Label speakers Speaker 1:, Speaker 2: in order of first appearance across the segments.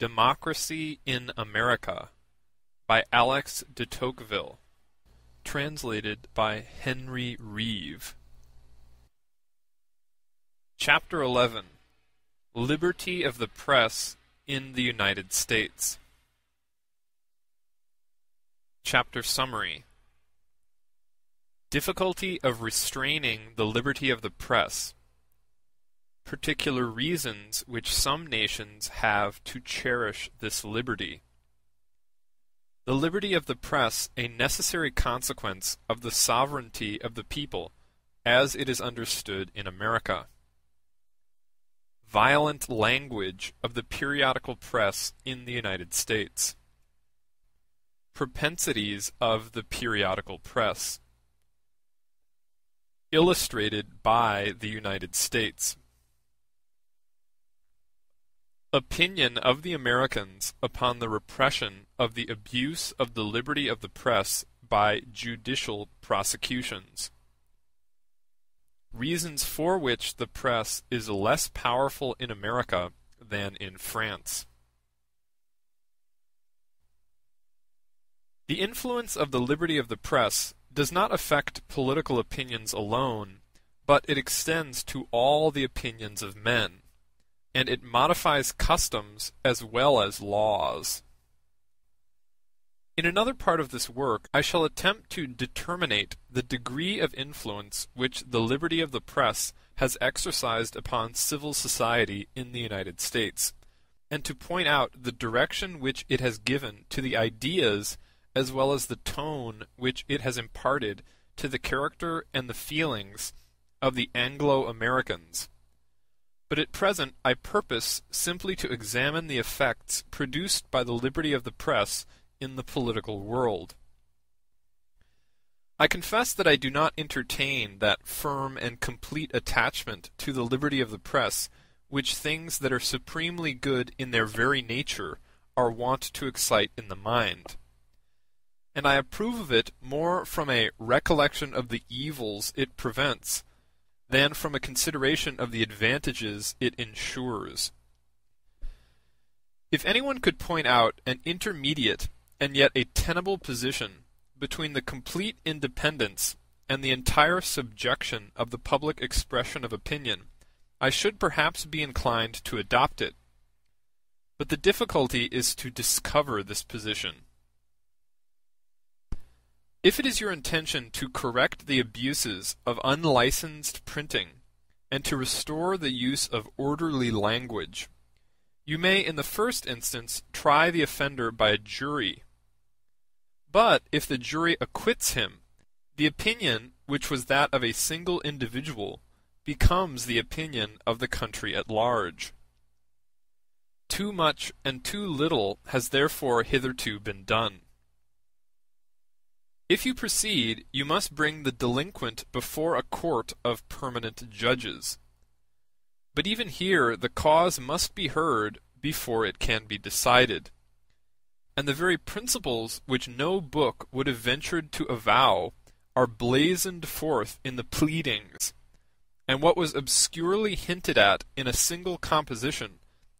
Speaker 1: Democracy in America by Alex de Tocqueville, translated by Henry Reeve. Chapter 11. Liberty of the Press in the United States. Chapter Summary. Difficulty of restraining the liberty of the press. Particular reasons which some nations have to cherish this liberty. The liberty of the press a necessary consequence of the sovereignty of the people, as it is understood in America. Violent language of the periodical press in the United States. Propensities of the periodical press. Illustrated by the United States. Opinion of the Americans upon the repression of the abuse of the liberty of the press by judicial prosecutions. Reasons for which the press is less powerful in America than in France. The influence of the liberty of the press does not affect political opinions alone, but it extends to all the opinions of men, and it modifies customs as well as laws. In another part of this work I shall attempt to determinate the degree of influence which the liberty of the press has exercised upon civil society in the United States, and to point out the direction which it has given to the ideas as well as the tone which it has imparted to the character and the feelings of the Anglo-Americans. But at present I purpose simply to examine the effects produced by the liberty of the press in the political world. I confess that I do not entertain that firm and complete attachment to the liberty of the press which things that are supremely good in their very nature are wont to excite in the mind. And I approve of it more from a recollection of the evils it prevents than from a consideration of the advantages it ensures. If anyone could point out an intermediate and yet a tenable position between the complete independence and the entire subjection of the public expression of opinion, I should perhaps be inclined to adopt it. But the difficulty is to discover this position. If it is your intention to correct the abuses of unlicensed printing and to restore the use of orderly language, you may in the first instance try the offender by a jury. But if the jury acquits him, the opinion which was that of a single individual becomes the opinion of the country at large. Too much and too little has therefore hitherto been done. If you proceed, you must bring the delinquent before a court of permanent judges. But even here the cause must be heard before it can be decided. And the very principles which no book would have ventured to avow are blazoned forth in the pleadings, and what was obscurely hinted at in a single composition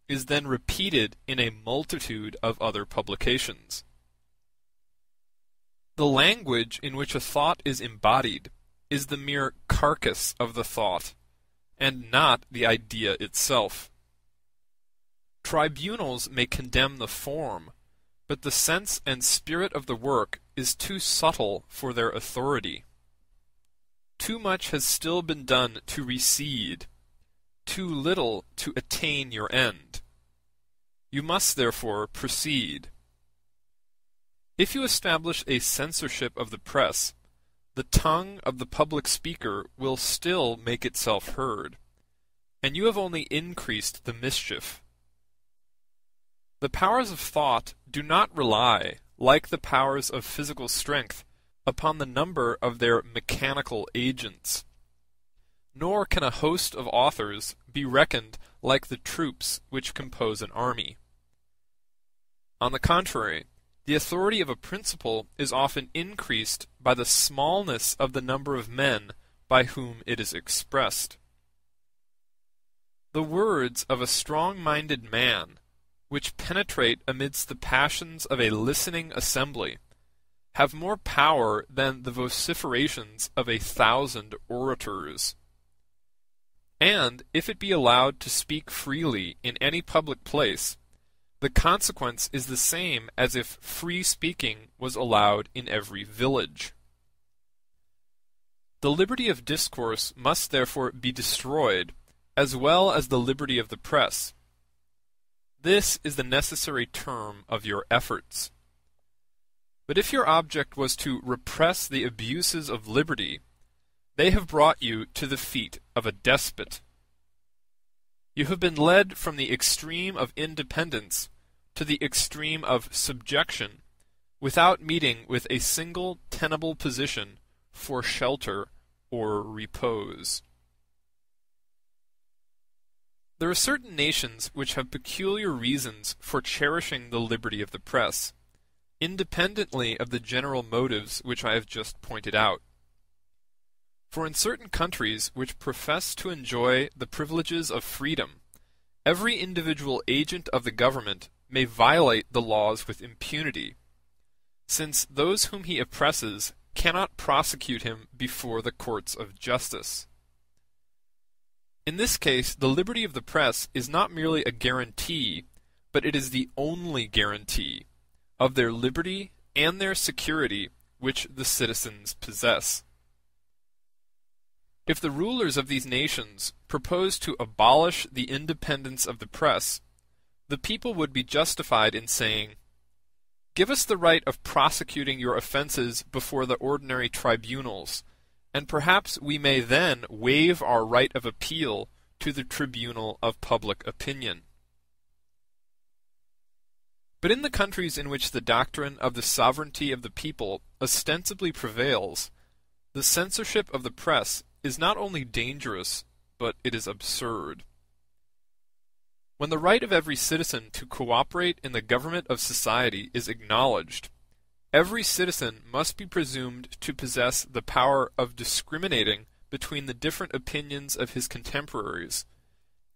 Speaker 1: is then repeated in a multitude of other publications. The language in which a thought is embodied is the mere carcass of the thought, and not the idea itself. Tribunals may condemn the form, but the sense and spirit of the work is too subtle for their authority. Too much has still been done to recede, too little to attain your end. You must therefore proceed. If you establish a censorship of the press, the tongue of the public speaker will still make itself heard, and you have only increased the mischief. The powers of thought do not rely, like the powers of physical strength, upon the number of their mechanical agents. Nor can a host of authors be reckoned like the troops which compose an army. On the contrary, the authority of a principle is often increased by the smallness of the number of men by whom it is expressed. The words of a strong-minded man, which penetrate amidst the passions of a listening assembly, have more power than the vociferations of 1,000 orators. And if it be allowed to speak freely in any public place, the consequence is the same as if free speaking was allowed in every village. The liberty of discourse must therefore be destroyed, as well as the liberty of the press. This is the necessary term of your efforts. But if your object was to repress the abuses of liberty, they have brought you to the feet of a despot. You have been led from the extreme of independence to the extreme of subjection, without meeting with a single tenable position for shelter or repose. There are certain nations which have peculiar reasons for cherishing the liberty of the press, independently of the general motives which I have just pointed out. For in certain countries which profess to enjoy the privileges of freedom, every individual agent of the government may violate the laws with impunity, since those whom he oppresses cannot prosecute him before the courts of justice. In this case, the liberty of the press is not merely a guarantee, but it is the only guarantee of their liberty and their security which the citizens possess. If the rulers of these nations propose to abolish the independence of the press, the people would be justified in saying, "Give us the right of prosecuting your offenses before the ordinary tribunals, and perhaps we may then waive our right of appeal to the tribunal of public opinion." But in the countries in which the doctrine of the sovereignty of the people ostensibly prevails, the censorship of the press is not only dangerous, but it is absurd. When the right of every citizen to cooperate in the government of society is acknowledged, every citizen must be presumed to possess the power of discriminating between the different opinions of his contemporaries,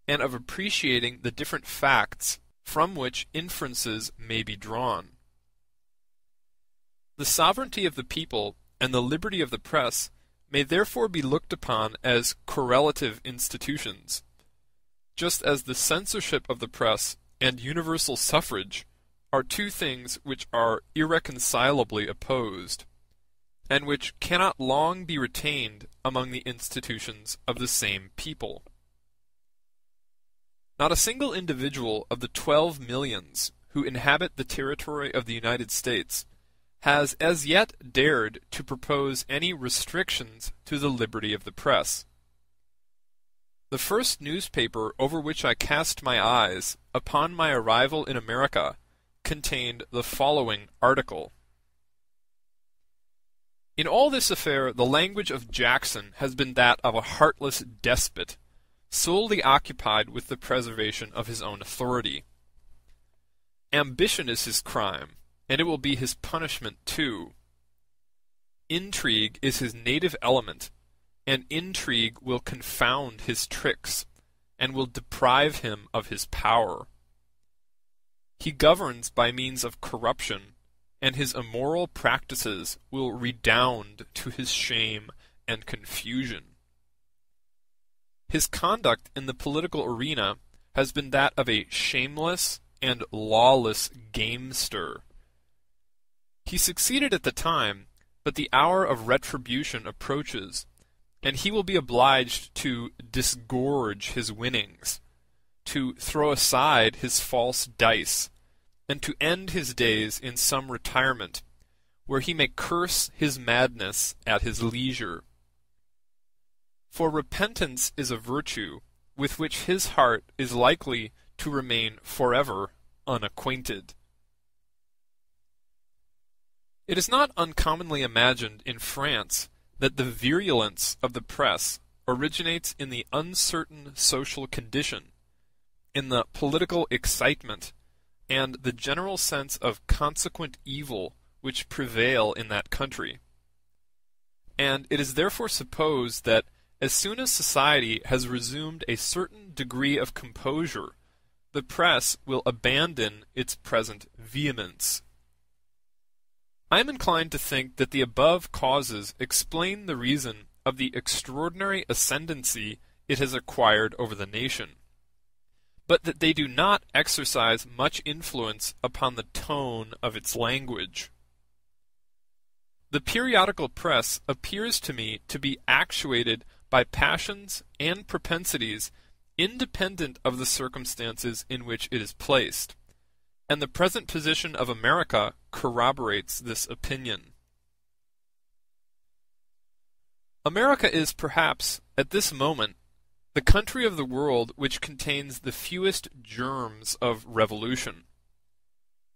Speaker 1: and of appreciating the different facts from which inferences may be drawn. The sovereignty of the people and the liberty of the press may therefore be looked upon as correlative institutions, just as the censorship of the press and universal suffrage are two things which are irreconcilably opposed, and which cannot long be retained among the institutions of the same people. Not a single individual of the 12 millions who inhabit the territory of the United States has as yet dared to propose any restrictions to the liberty of the press. The first newspaper over which I cast my eyes upon my arrival in America contained the following article: "In all this affair the language of Jackson has been that of a heartless despot, solely occupied with the preservation of his own authority. Ambition is his crime, and it will be his punishment too. Intrigue is his native element, and intrigue will confound his tricks, and will deprive him of his power. He governs by means of corruption, and his immoral practices will redound to his shame and confusion. His conduct in the political arena has been that of a shameless and lawless gamester. He succeeded at the time, but the hour of retribution approaches, and he will be obliged to disgorge his winnings, to throw aside his false dice, and to end his days in some retirement, where he may curse his madness at his leisure. For repentance is a virtue with which his heart is likely to remain forever unacquainted." It is not uncommonly imagined in France that the virulence of the press originates in the uncertain social condition, in the political excitement, and the general sense of consequent evil which prevail in that country. And it is therefore supposed that as soon as society has resumed a certain degree of composure, the press will abandon its present vehemence. I am inclined to think that the above causes explain the reason of the extraordinary ascendancy it has acquired over the nation, but that they do not exercise much influence upon the tone of its language. The periodical press appears to me to be actuated by passions and propensities independent of the circumstances in which it is placed, and the present position of America corroborates this opinion. America is perhaps, at this moment, the country of the world which contains the fewest germs of revolution.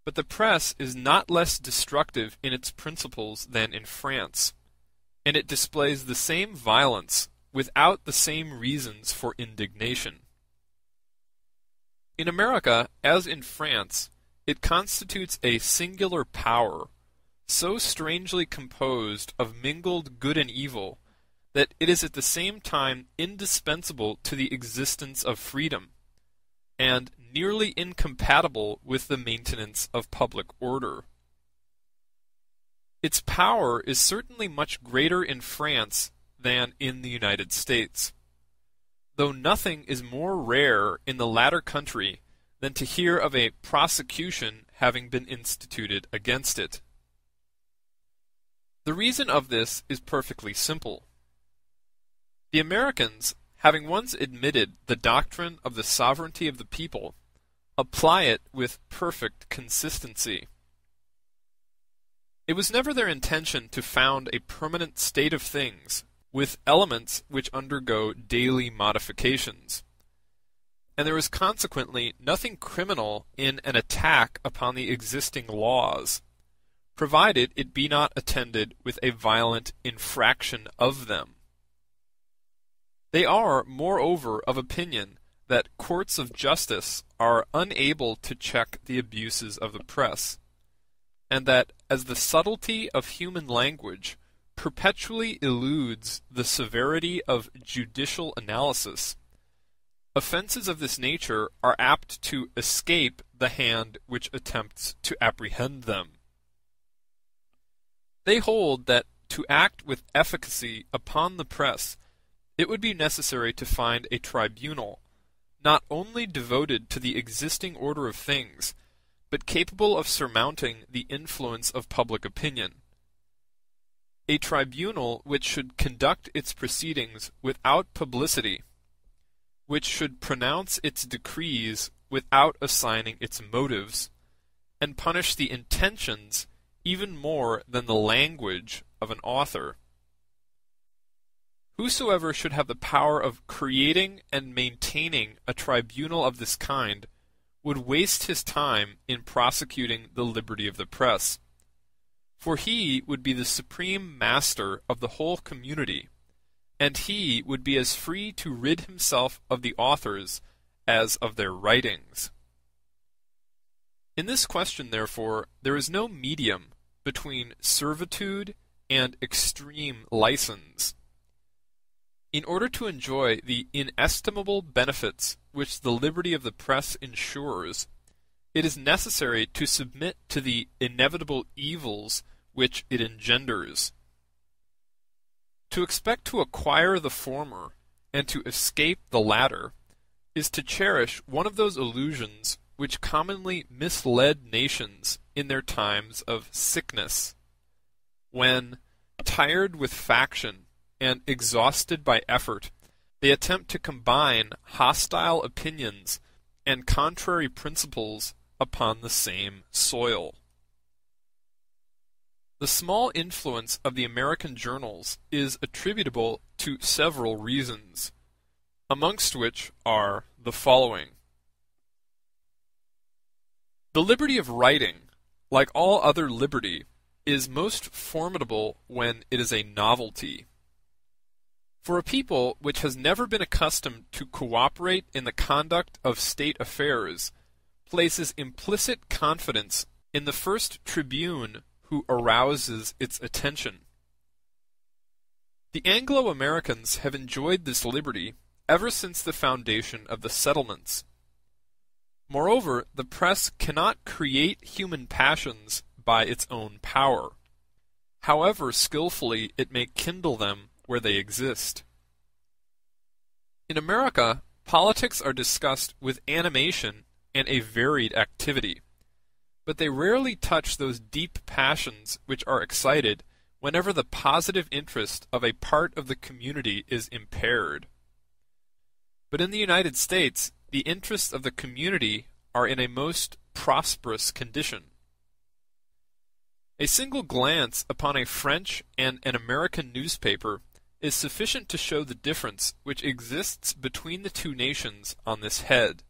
Speaker 1: But the press is not less destructive in its principles than in France, and it displays the same violence without the same reasons for indignation. In America, as in France, it constitutes a singular power, so strangely composed of mingled good and evil, that it is at the same time indispensable to the existence of freedom, and nearly incompatible with the maintenance of public order. Its power is certainly much greater in France than in the United States, though nothing is more rare in the latter country than to hear of a prosecution having been instituted against it. The reason of this is perfectly simple. The Americans, having once admitted the doctrine of the sovereignty of the people, apply it with perfect consistency. It was never their intention to found a permanent state of things with elements which undergo daily modifications, and there is consequently nothing criminal in an attack upon the existing laws, provided it be not attended with a violent infraction of them. They are, moreover, of opinion that courts of justice are unable to check the abuses of the press, and that as the subtlety of human language perpetually eludes the severity of judicial analysis, offenses of this nature are apt to escape the hand which attempts to apprehend them. They hold that to act with efficacy upon the press it would be necessary to find a tribunal, not only devoted to the existing order of things, but capable of surmounting the influence of public opinion. A tribunal which should conduct its proceedings without publicity, which should pronounce its decrees without assigning its motives, and punish the intentions even more than the language of an author. Whosoever should have the power of creating and maintaining a tribunal of this kind would waste his time in prosecuting the liberty of the press, for he would be the supreme master of the whole community, and he would be as free to rid himself of the authors as of their writings. In this question, therefore, there is no medium between servitude and extreme license. In order to enjoy the inestimable benefits which the liberty of the press ensures, it is necessary to submit to the inevitable evils which it engenders. To expect to acquire the former and to escape the latter is to cherish one of those illusions which commonly misled nations in their times of sickness, when, tired with faction and exhausted by effort, they attempt to combine hostile opinions and contrary principles upon the same soil. The small influence of the American journals is attributable to several reasons, amongst which are the following. The liberty of writing, like all other liberty, is most formidable when it is a novelty. For a people which has never been accustomed to cooperate in the conduct of state affairs places implicit confidence in the first tribune who arouses its attention. The Anglo-Americans have enjoyed this liberty ever since the foundation of the settlements. Moreover, the press cannot create human passions by its own power, however skillfully it may kindle them where they exist. In America, politics are discussed with animation and a varied activity, but they rarely touch those deep passions which are excited whenever the positive interest of a part of the community is impaired. But in the United States, the interests of the community are in a most prosperous condition. A single glance upon a French and an American newspaper is sufficient to show the difference which exists between the two nations on this head.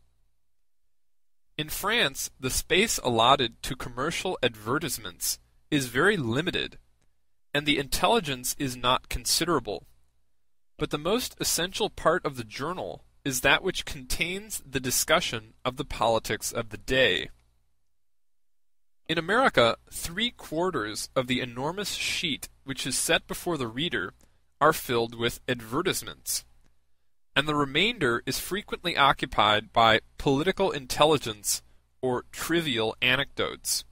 Speaker 1: In France, the space allotted to commercial advertisements is very limited, and the intelligence is not considerable, but the most essential part of the journal is that which contains the discussion of the politics of the day. In America, 3/4 of the enormous sheet which is set before the reader are filled with advertisements, and the remainder is frequently occupied by political intelligence or trivial anecdotes.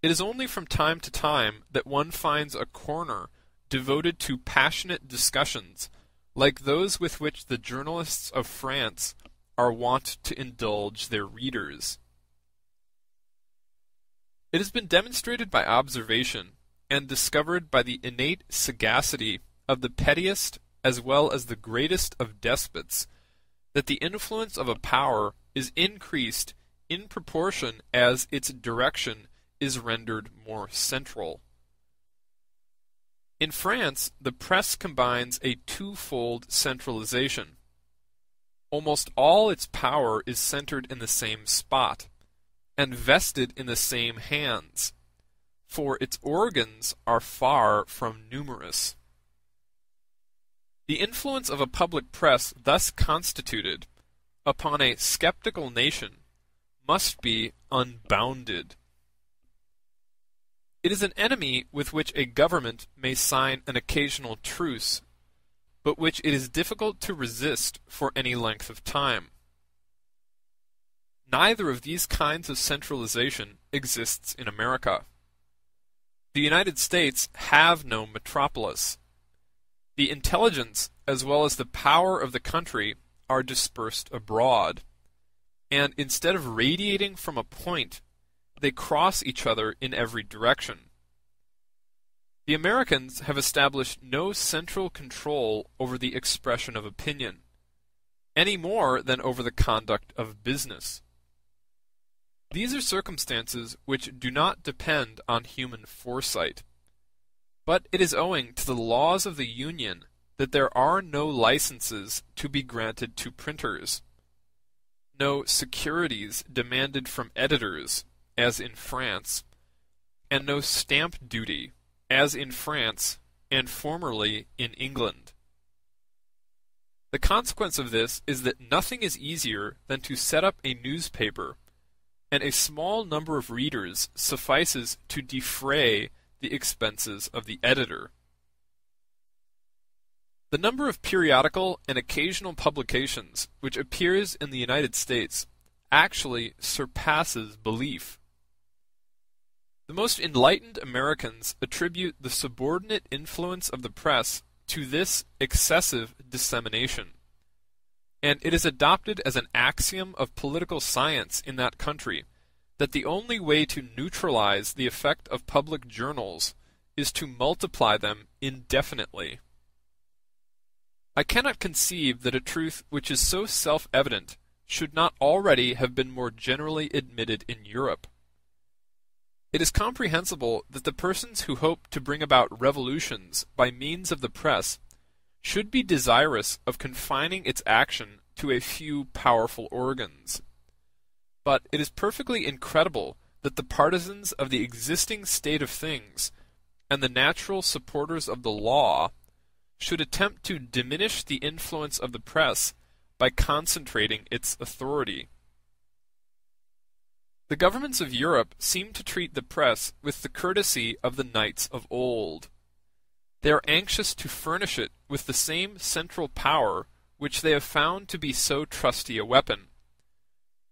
Speaker 1: It is only from time to time that one finds a corner devoted to passionate discussions like those with which the journalists of France are wont to indulge their readers. It has been demonstrated by observation and discovered by the innate sagacity of the pettiest as well as the greatest of despots that the influence of a power is increased in proportion as its direction is rendered more central. In France, the press combines a twofold centralization. Almost all its power is centered in the same spot, and vested in the same hands, for its organs are far from numerous. The influence of a public press thus constituted upon a skeptical nation must be unbounded. It is an enemy with which a government may sign an occasional truce, but which it is difficult to resist for any length of time. Neither of these kinds of centralization exists in America. The United States have no metropolis. The intelligence as well as the power of the country are dispersed abroad, and instead of radiating from a point, they cross each other in every direction. The Americans have established no central control over the expression of opinion, any more than over the conduct of business. These are circumstances which do not depend on human foresight, but it is owing to the laws of the Union that there are no licenses to be granted to printers, no securities demanded from editors, as in France, and no stamp duty, as in France and formerly in England. The consequence of this is that nothing is easier than to set up a newspaper, and a small number of readers suffices to defray the expenses of the editor. The number of periodical and occasional publications which appears in the United States actually surpasses belief. The most enlightened Americans attribute the subordinate influence of the press to this excessive dissemination, and it is adopted as an axiom of political science in that country that the only way to neutralize the effect of public journals is to multiply them indefinitely. I cannot conceive that a truth which is so self-evident should not already have been more generally admitted in Europe. It is comprehensible that the persons who hope to bring about revolutions by means of the press should be desirous of confining its action to a few powerful organs. But it is perfectly incredible that the partisans of the existing state of things and the natural supporters of the law should attempt to diminish the influence of the press by concentrating its authority. The governments of Europe seem to treat the press with the courtesy of the knights of old. They are anxious to furnish it with the same central power which they have found to be so trusty a weapon,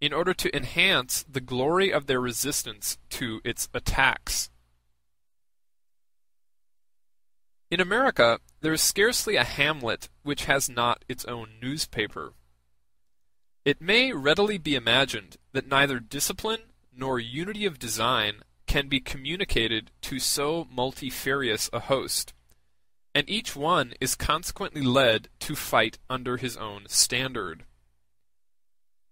Speaker 1: in order to enhance the glory of their resistance to its attacks. In America, there is scarcely a hamlet which has not its own newspaper. It may readily be imagined that neither discipline nor unity of design can be communicated to so multifarious a host, and each one is consequently led to fight under his own standard.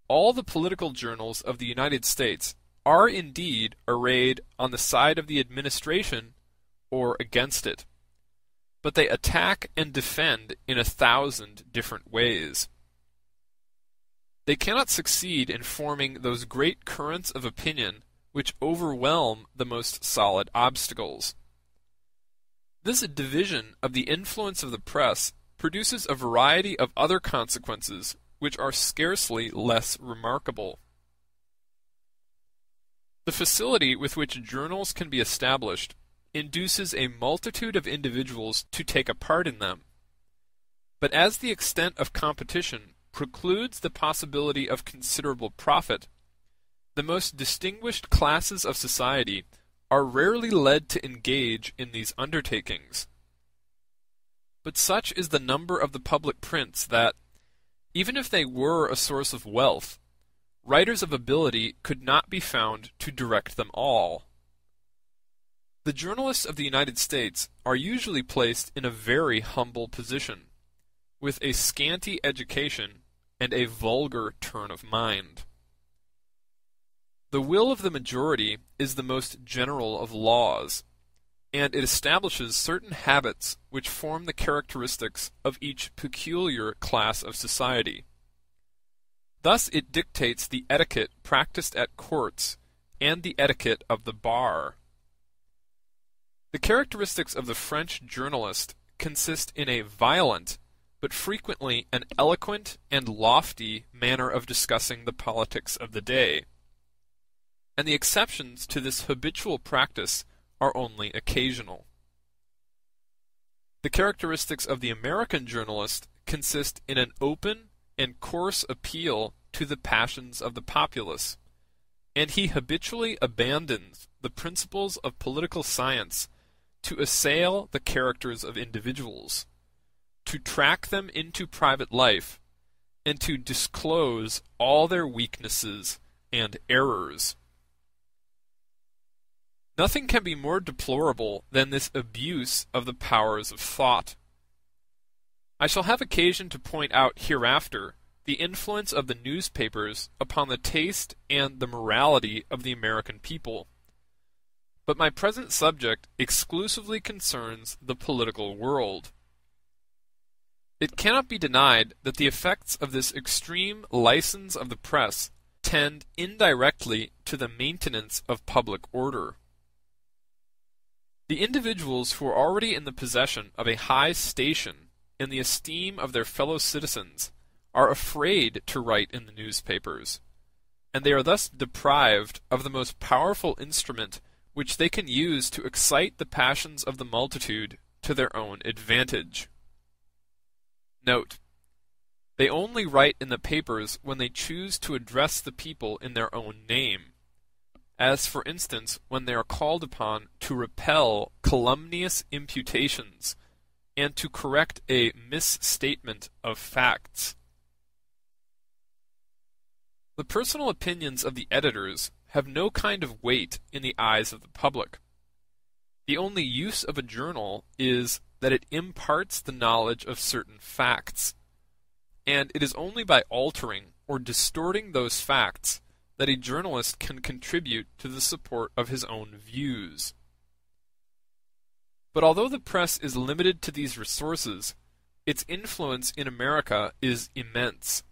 Speaker 1: All the political journals of the United States are indeed arrayed on the side of the administration or against it, but they attack and defend in 1,000 different ways. They cannot succeed in forming those great currents of opinion which overwhelm the most solid obstacles. This division of the influence of the press produces a variety of other consequences which are scarcely less remarkable. The facility with which journals can be established induces a multitude of individuals to take a part in them, but as the extent of competition precludes the possibility of considerable profit, the most distinguished classes of society are rarely led to engage in these undertakings. But such is the number of the public prints that, even if they were a source of wealth, writers of ability could not be found to direct them all. The journalists of the United States are usually placed in a very humble position, with a scanty education and a vulgar turn of mind. The will of the majority is the most general of laws, and it establishes certain habits which form the characteristics of each peculiar class of society. Thus it dictates the etiquette practiced at courts and the etiquette of the bar. The characteristics of the French journalist consist in a violent, but frequently an eloquent and lofty manner of discussing the politics of the day, and the exceptions to this habitual practice are only occasional. The characteristics of the American journalist consist in an open and coarse appeal to the passions of the populace, and he habitually abandons the principles of political science to assail the characters of individuals, to track them into private life, and to disclose all their weaknesses and errors. Nothing can be more deplorable than this abuse of the powers of thought. I shall have occasion to point out hereafter the influence of the newspapers upon the taste and the morality of the American people, but my present subject exclusively concerns the political world. It cannot be denied that the effects of this extreme license of the press tend indirectly to the maintenance of public order. The individuals who are already in the possession of a high station in the esteem of their fellow citizens are afraid to write in the newspapers, and they are thus deprived of the most powerful instrument which they can use to excite the passions of the multitude to their own advantage. Note: they only write in the papers when they choose to address the people in their own name, as for instance when they are called upon to repel calumnious imputations and to correct a misstatement of facts. The personal opinions of the editors have no kind of weight in the eyes of the public. The only use of a journal is that it imparts the knowledge of certain facts, and it is only by altering or distorting those facts that a journalist can contribute to the support of his own views. But although the press is limited to these resources, its influence in America is immense.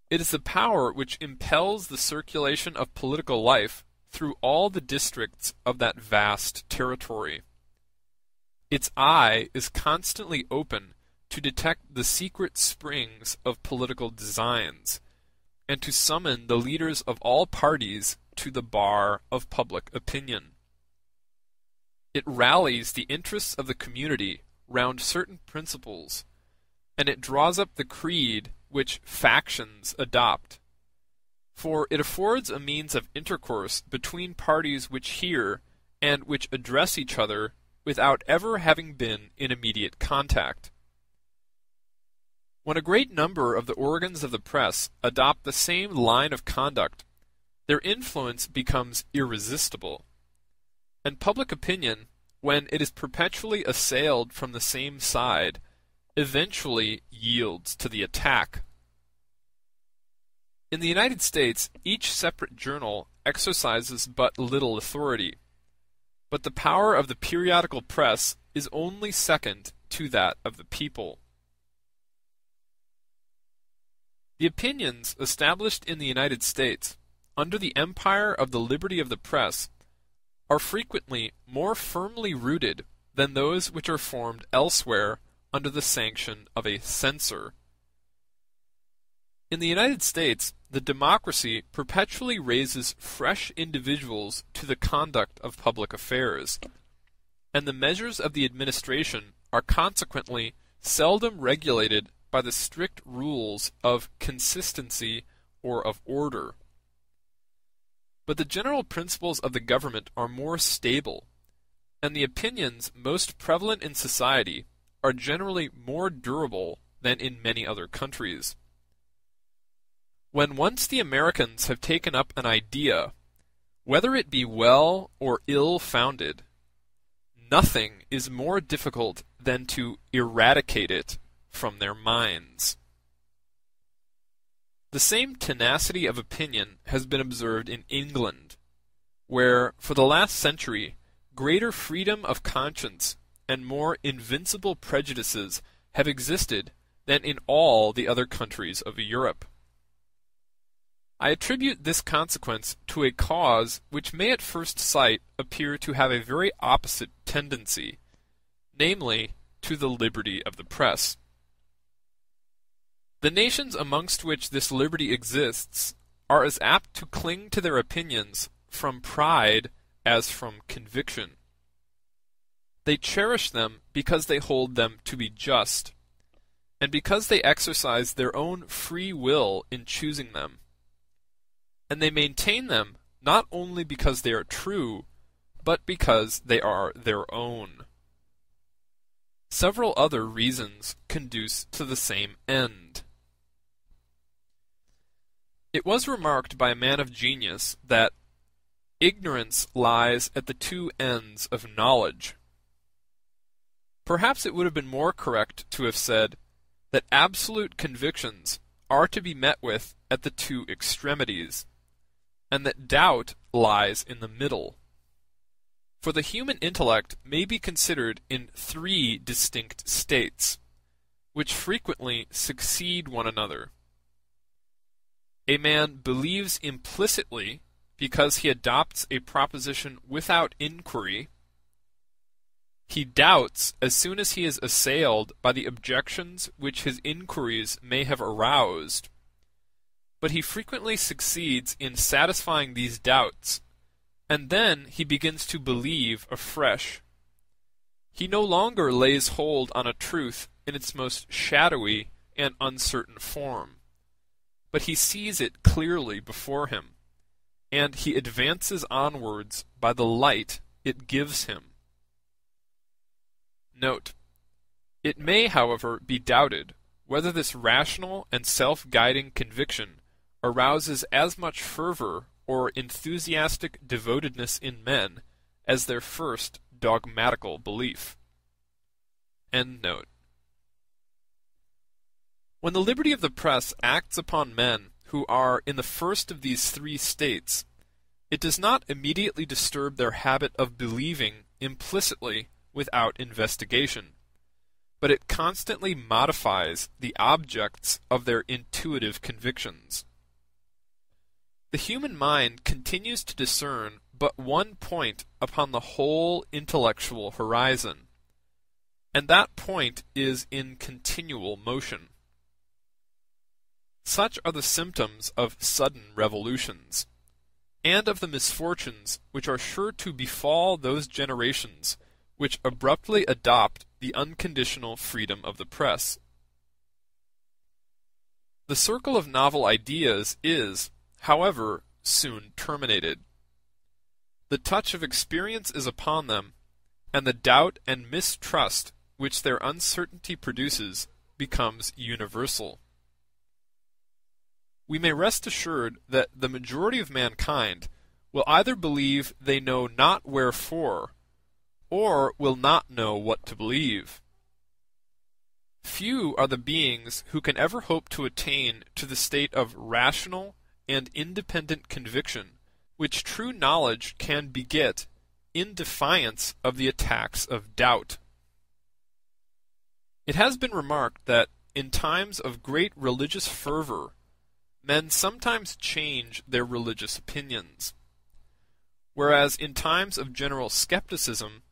Speaker 1: It is the power which impels the circulation of political life through all the districts of that vast territory. Its eye is constantly open to detect the secret springs of political designs, and to summon the leaders of all parties to the bar of public opinion. It rallies the interests of the community round certain principles, and it draws up the creed which factions adopt, for it affords a means of intercourse between parties which hear and which address each other without ever having been in immediate contact. When a great number of the organs of the press adopt the same line of conduct, their influence becomes irresistible, and public opinion, when it is perpetually assailed from the same side, eventually yields to the attack. In the United States, each separate journal exercises but little authority, but the power of the periodical press is only second to that of the people. The opinions established in the United States under the empire of the liberty of the press are frequently more firmly rooted than those which are formed elsewhere under the sanction of a censor. In the United States, the democracy perpetually raises fresh individuals to the conduct of public affairs, and the measures of the administration are consequently seldom regulated by the strict rules of consistency or of order. But the general principles of the government are more stable, and the opinions most prevalent in society are generally more durable than in many other countries. When once the Americans have taken up an idea, whether it be well or ill founded, nothing is more difficult than to eradicate it from their minds. The same tenacity of opinion has been observed in England, where, for the last century, greater freedom of conscience and more invincible prejudices have existed than in all the other countries of Europe. I attribute this consequence to a cause which may at first sight appear to have a very opposite tendency, namely, to the liberty of the press. The nations amongst which this liberty exists are as apt to cling to their opinions from pride as from conviction. They cherish them because they hold them to be just, and because they exercise their own free will in choosing them. And they maintain them not only because they are true, but because they are their own. Several other reasons conduce to the same end. It was remarked by a man of genius that ignorance lies at the two ends of knowledge. Perhaps it would have been more correct to have said that absolute convictions are to be met with at the two extremities, and that doubt lies in the middle. For the human intellect may be considered in three distinct states, which frequently succeed one another. A man believes implicitly because he adopts a proposition without inquiry. He doubts as soon as he is assailed by the objections which his inquiries may have aroused, but he frequently succeeds in satisfying these doubts, and then he begins to believe afresh. He no longer lays hold on a truth in its most shadowy and uncertain form, but he sees it clearly before him, and he advances onwards by the light it gives him. Note: it may, however, be doubted whether this rational and self-guiding conviction arouses as much fervor or enthusiastic devotedness in men as their first dogmatical belief. End note. When the liberty of the press acts upon men who are in the first of these three states, it does not immediately disturb their habit of believing implicitly without investigation, but it constantly modifies the objects of their intuitive convictions. The human mind continues to discern but one point upon the whole intellectual horizon, and that point is in continual motion. Such are the symptoms of sudden revolutions, and of the misfortunes which are sure to befall those generations which abruptly adopt the unconditional freedom of the press. The circle of novel ideas is, however, soon terminated. The touch of experience is upon them, and the doubt and mistrust which their uncertainty produces becomes universal. We may rest assured that the majority of mankind will either believe they know not wherefore, or will not know what to believe. Few are the beings who can ever hope to attain to the state of rational and independent conviction which true knowledge can beget in defiance of the attacks of doubt. It has been remarked that in times of great religious fervor, men sometimes change their religious opinions, whereas in times of general skepticism,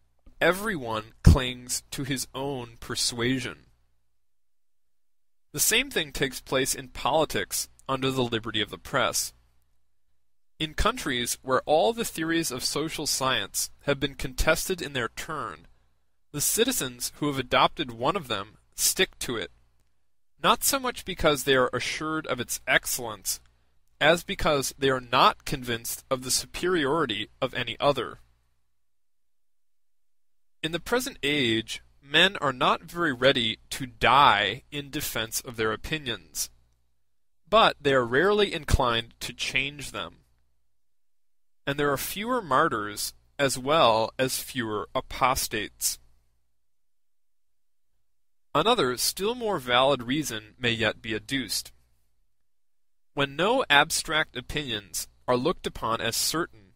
Speaker 1: everyone clings to his own persuasion. The same thing takes place in politics under the liberty of the press. In countries where all the theories of social science have been contested in their turn, the citizens who have adopted one of them stick to it, not so much because they are assured of its excellence, as because they are not convinced of the superiority of any other. In the present age, men are not very ready to die in defense of their opinions, but they are rarely inclined to change them. And there are fewer martyrs as well as fewer apostates. Another still more valid reason may yet be adduced. When no abstract opinions are looked upon as certain,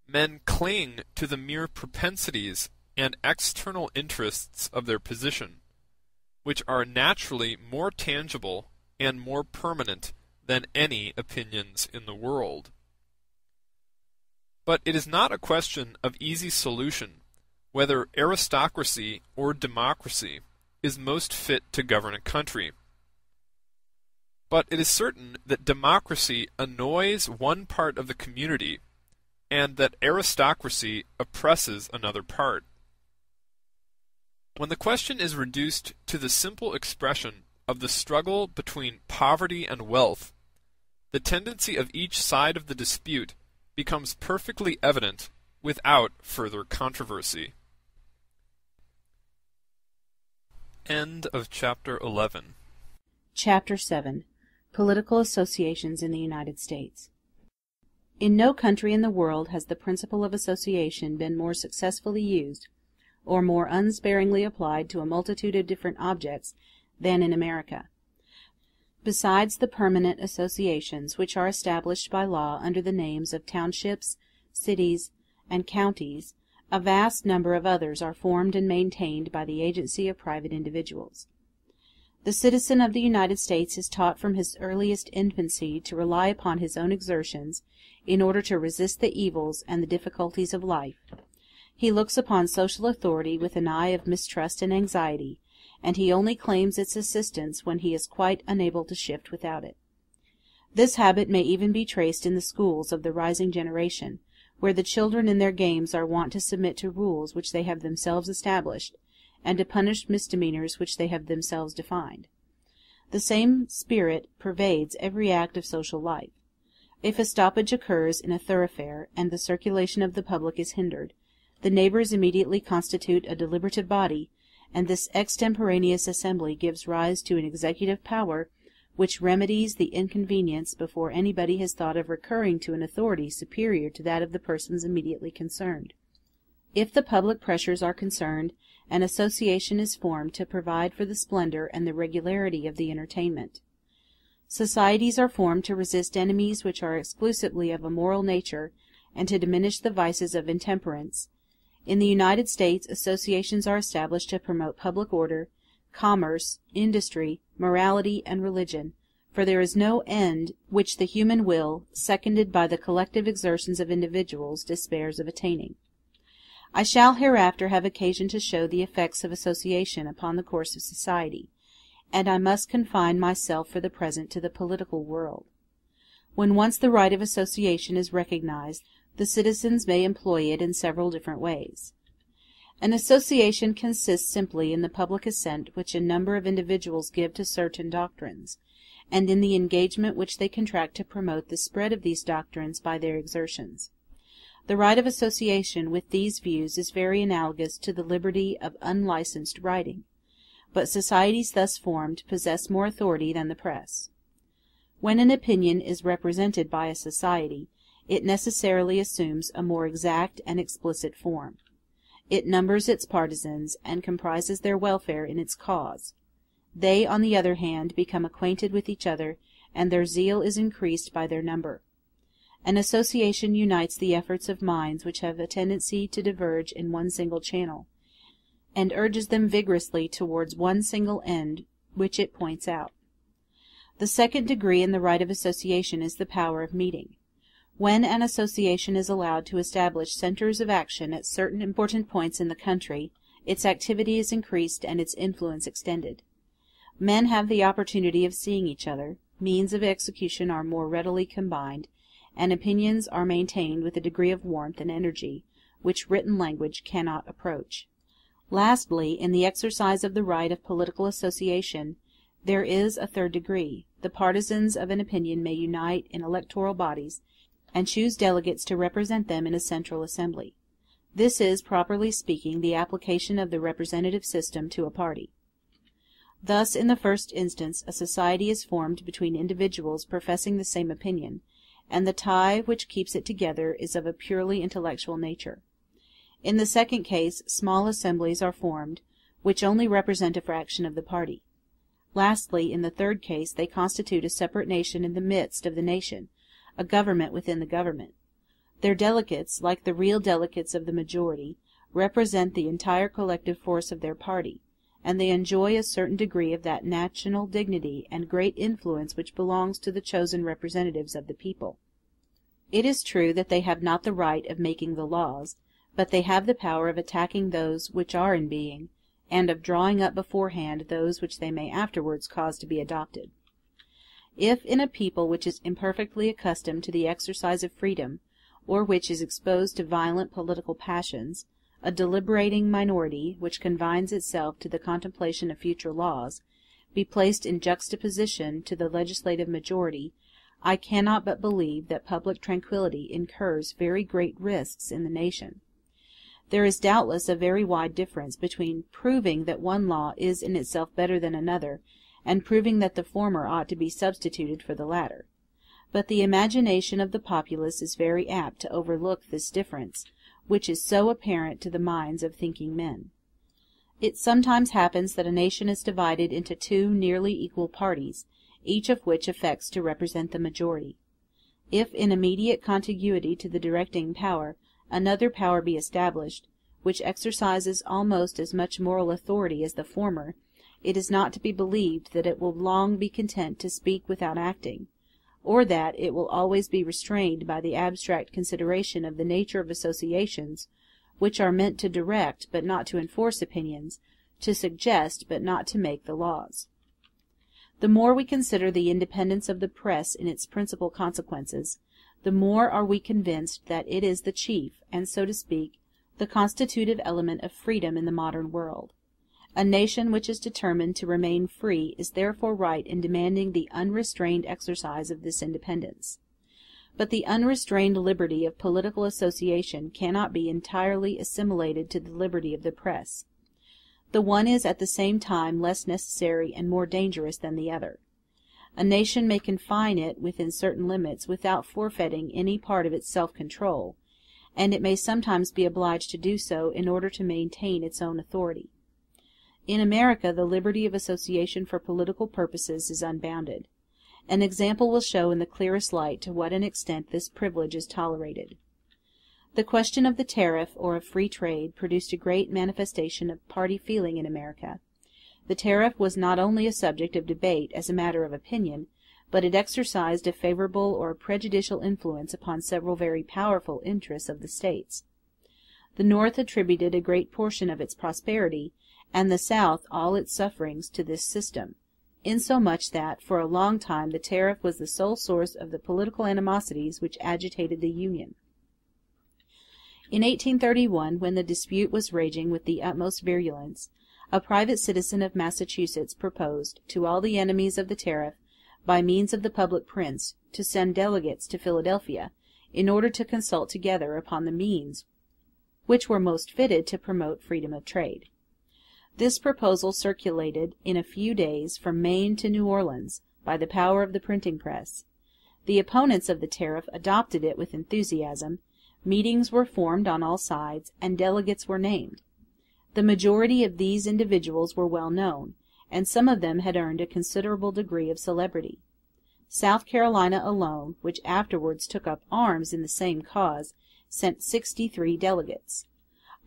Speaker 1: men cling to the mere propensities and external interests of their position, which are naturally more tangible and more permanent than any opinions in the world. But it is not a question of easy solution whether aristocracy or democracy is most fit to govern a country. But it is certain that democracy annoys one part of the community, and that aristocracy oppresses another part. When the question is reduced to the simple expression of the struggle between poverty and wealth, the tendency of each side of the dispute becomes perfectly evident without further controversy. End of chapter 11.
Speaker 2: Chapter 7. Political Associations in the United States. In no country in the world has the principle of association been more successfully used, or more unsparingly applied to a multitude of different objects, than in America. Besides the permanent associations which are established by law under the names of townships, cities, and counties, a vast number of others are formed and maintained by the agency of private individuals. The citizen of the United States is taught from his earliest infancy to rely upon his own exertions in order to resist the evils and the difficulties of life. He looks upon social authority with an eye of mistrust and anxiety, and he only claims its assistance when he is quite unable to shift without it. This habit may even be traced in the schools of the rising generation, where the children in their games are wont to submit to rules which they have themselves established, and to punish misdemeanors which they have themselves defined. The same spirit pervades every act of social life. If a stoppage occurs in a thoroughfare, and the circulation of the public is hindered, the neighbors immediately constitute a deliberative body, and this extemporaneous assembly gives rise to an executive power which remedies the inconvenience before anybody has thought of recurring to an authority superior to that of the persons immediately concerned. If the public pressures are concerned, an association is formed to provide for the splendor and the regularity of the entertainment. Societies are formed to resist enemies which are exclusively of a moral nature, and to diminish the vices of intemperance. In the United States, associations are established to promote public order, commerce, industry, morality, and religion, for there is no end which the human will, seconded by the collective exertions of individuals, despairs of attaining. I shall hereafter have occasion to show the effects of association upon the course of society, and I must confine myself for the present to the political world. When once the right of association is recognized, the citizens may employ it in several different ways. An association consists simply in the public assent which a number of individuals give to certain doctrines, and in the engagement which they contract to promote the spread of these doctrines by their exertions. The right of association with these views is very analogous to the liberty of unlicensed writing, but societies thus formed possess more authority than the press. When an opinion is represented by a society, it necessarily assumes a more exact and explicit form. It numbers its partisans, and comprises their welfare in its cause. They, on the other hand, become acquainted with each other, and their zeal is increased by their number. An association unites the efforts of minds which have a tendency to diverge in one single channel, and urges them vigorously towards one single end which it points out. The second degree in the right of association is the power of meeting. When an association is allowed to establish centers of action at certain important points in the country, its activity is increased and its influence extended. Men have the opportunity of seeing each other, means of execution are more readily combined, and opinions are maintained with a degree of warmth and energy which written language cannot approach. Lastly, in the exercise of the right of political association, there is a third degree. The partisans of an opinion may unite in electoral bodies, and choose delegates to represent them in a central assembly. This is, properly speaking, the application of the representative system to a party. Thus, in the first instance, a society is formed between individuals professing the same opinion, and the tie which keeps it together is of a purely intellectual nature. In the second case, small assemblies are formed, which only represent a fraction of the party. Lastly, in the third case, they constitute a separate nation in the midst of the nation, a government within the government. Their delegates, like the real delegates of the majority, represent the entire collective force of their party, and they enjoy a certain degree of that national dignity and great influence which belongs to the chosen representatives of the people. It is true that they have not the right of making the laws, but they have the power of attacking those which are in being, and of drawing up beforehand those which they may afterwards cause to be adopted. If in a people which is imperfectly accustomed to the exercise of freedom, or which is exposed to violent political passions, a deliberating minority, which confines itself to the contemplation of future laws, be placed in juxtaposition to the legislative majority, I cannot but believe that public tranquillity incurs very great risks in the nation. There is doubtless a very wide difference between proving that one law is in itself better than another, and proving that the former ought to be substituted for the latter. But the imagination of the populace is very apt to overlook this difference, which is so apparent to the minds of thinking men. It sometimes happens that a nation is divided into two nearly equal parties, each of which affects to represent the majority. If in immediate contiguity to the directing power another power be established, which exercises almost as much moral authority as the former, it is not to be believed that it will long be content to speak without acting, or that it will always be restrained by the abstract consideration of the nature of associations, which are meant to direct but not to enforce opinions, to suggest but not to make the laws. The more we consider the independence of the press in its principal consequences, the more are we convinced that it is the chief, and, so to speak, the constitutive element of freedom in the modern world. A nation which is determined to remain free is therefore right in demanding the unrestrained exercise of this independence. But the unrestrained liberty of political association cannot be entirely assimilated to the liberty of the press. The one is at the same time less necessary and more dangerous than the other. A nation may confine it within certain limits without forfeiting any part of its self-control, and it may sometimes be obliged to do so in order to maintain its own authority. In America the liberty of association for political purposes is unbounded. An example will show in the clearest light to what an extent this privilege is tolerated. The question of the tariff or of free trade produced a great manifestation of party feeling in America. The tariff was not only a subject of debate as a matter of opinion, but it exercised a favorable or a prejudicial influence upon several very powerful interests of the States. The North attributed a great portion of its prosperity, and the South all its sufferings, to this system, insomuch that for a long time the tariff was the sole source of the political animosities which agitated the Union. In 1831, when the dispute was raging with the utmost virulence, a private citizen of Massachusetts proposed, to all the enemies of the tariff, by means of the public prince, to send delegates to Philadelphia, in order to consult together upon the means which were most fitted to promote freedom of trade. This proposal circulated in a few days from Maine to New Orleans by the power of the printing press. The opponents of the tariff adopted it with enthusiasm, meetings were formed on all sides, and delegates were named. The majority of these individuals were well known, and some of them had earned a considerable degree of celebrity. South Carolina alone, which afterwards took up arms in the same cause, sent 63 delegates.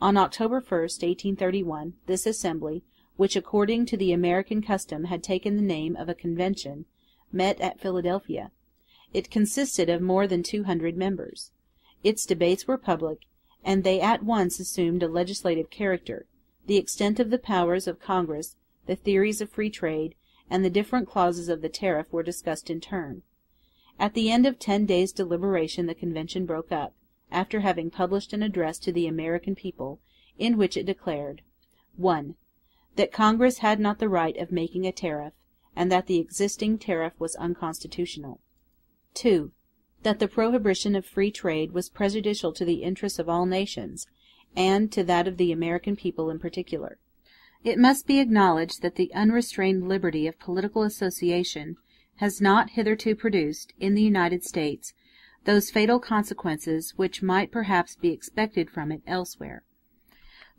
Speaker 2: On October 1, 1831, this assembly, which according to the American custom had taken the name of a convention, met at Philadelphia. It consisted of more than 200 members. Its debates were public, and they at once assumed a legislative character. The extent of the powers of Congress, the theories of free trade, and the different clauses of the tariff were discussed in turn. At the end of 10 days' deliberation the convention broke up, after having published an address to the American people, in which it declared, 1. That Congress had not the right of making a tariff, and that the existing tariff was unconstitutional. 2. That the prohibition of free trade was prejudicial to the interests of all nations, and to that of the American people in particular. It must be acknowledged that the unrestrained liberty of political association has not hitherto produced, in the United States, those fatal consequences which might perhaps be expected from it elsewhere.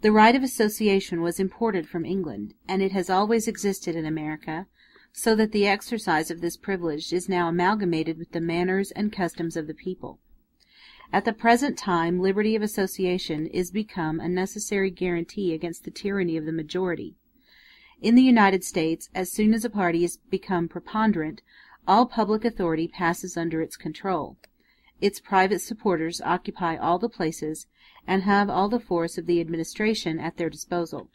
Speaker 2: The right of association was imported from England, and it has always existed in America, so that the exercise of this privilege is now amalgamated with the manners and customs of the people. At the present time liberty of association is become a necessary guarantee against the tyranny of the majority. In the United States, as soon as a party has become preponderant, all public authority passes under its control. Its private supporters occupy all the places, and have all the force of the administration at their disposal.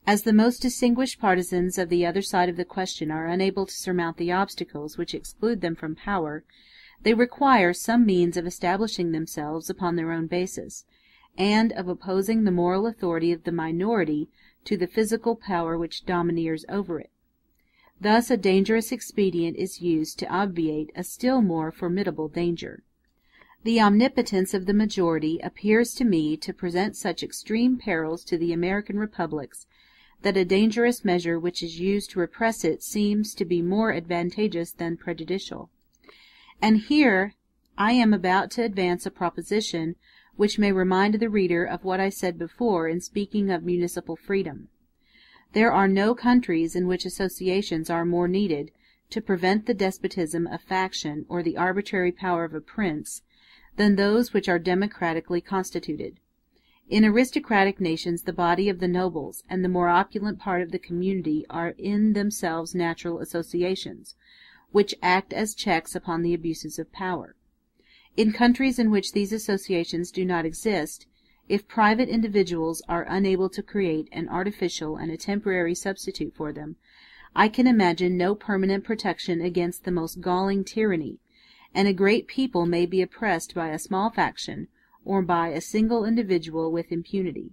Speaker 2: As the most distinguished partisans of the other side of the question are unable to surmount the obstacles which exclude them from power, they require some means of establishing themselves upon their own basis, and of opposing the moral authority of the minority to the physical power which domineers over it. Thus a dangerous expedient is used to obviate a still more formidable danger. The omnipotence of the majority appears to me to present such extreme perils to the American republics that a dangerous measure which is used to repress it seems to be more advantageous than prejudicial. And here I am about to advance a proposition which may remind the reader of what I said before in speaking of municipal freedom. There are no countries in which associations are more needed to prevent the despotism of faction or the arbitrary power of a prince than those which are democratically constituted. In aristocratic nations the body of the nobles and the more opulent part of the community are in themselves natural associations, which act as checks upon the abuses of power. In countries in which these associations do not exist, if private individuals are unable to create an artificial and a temporary substitute for them, I can imagine no permanent protection against the most galling tyranny, and a great people may be oppressed by a small faction or by a single individual with impunity.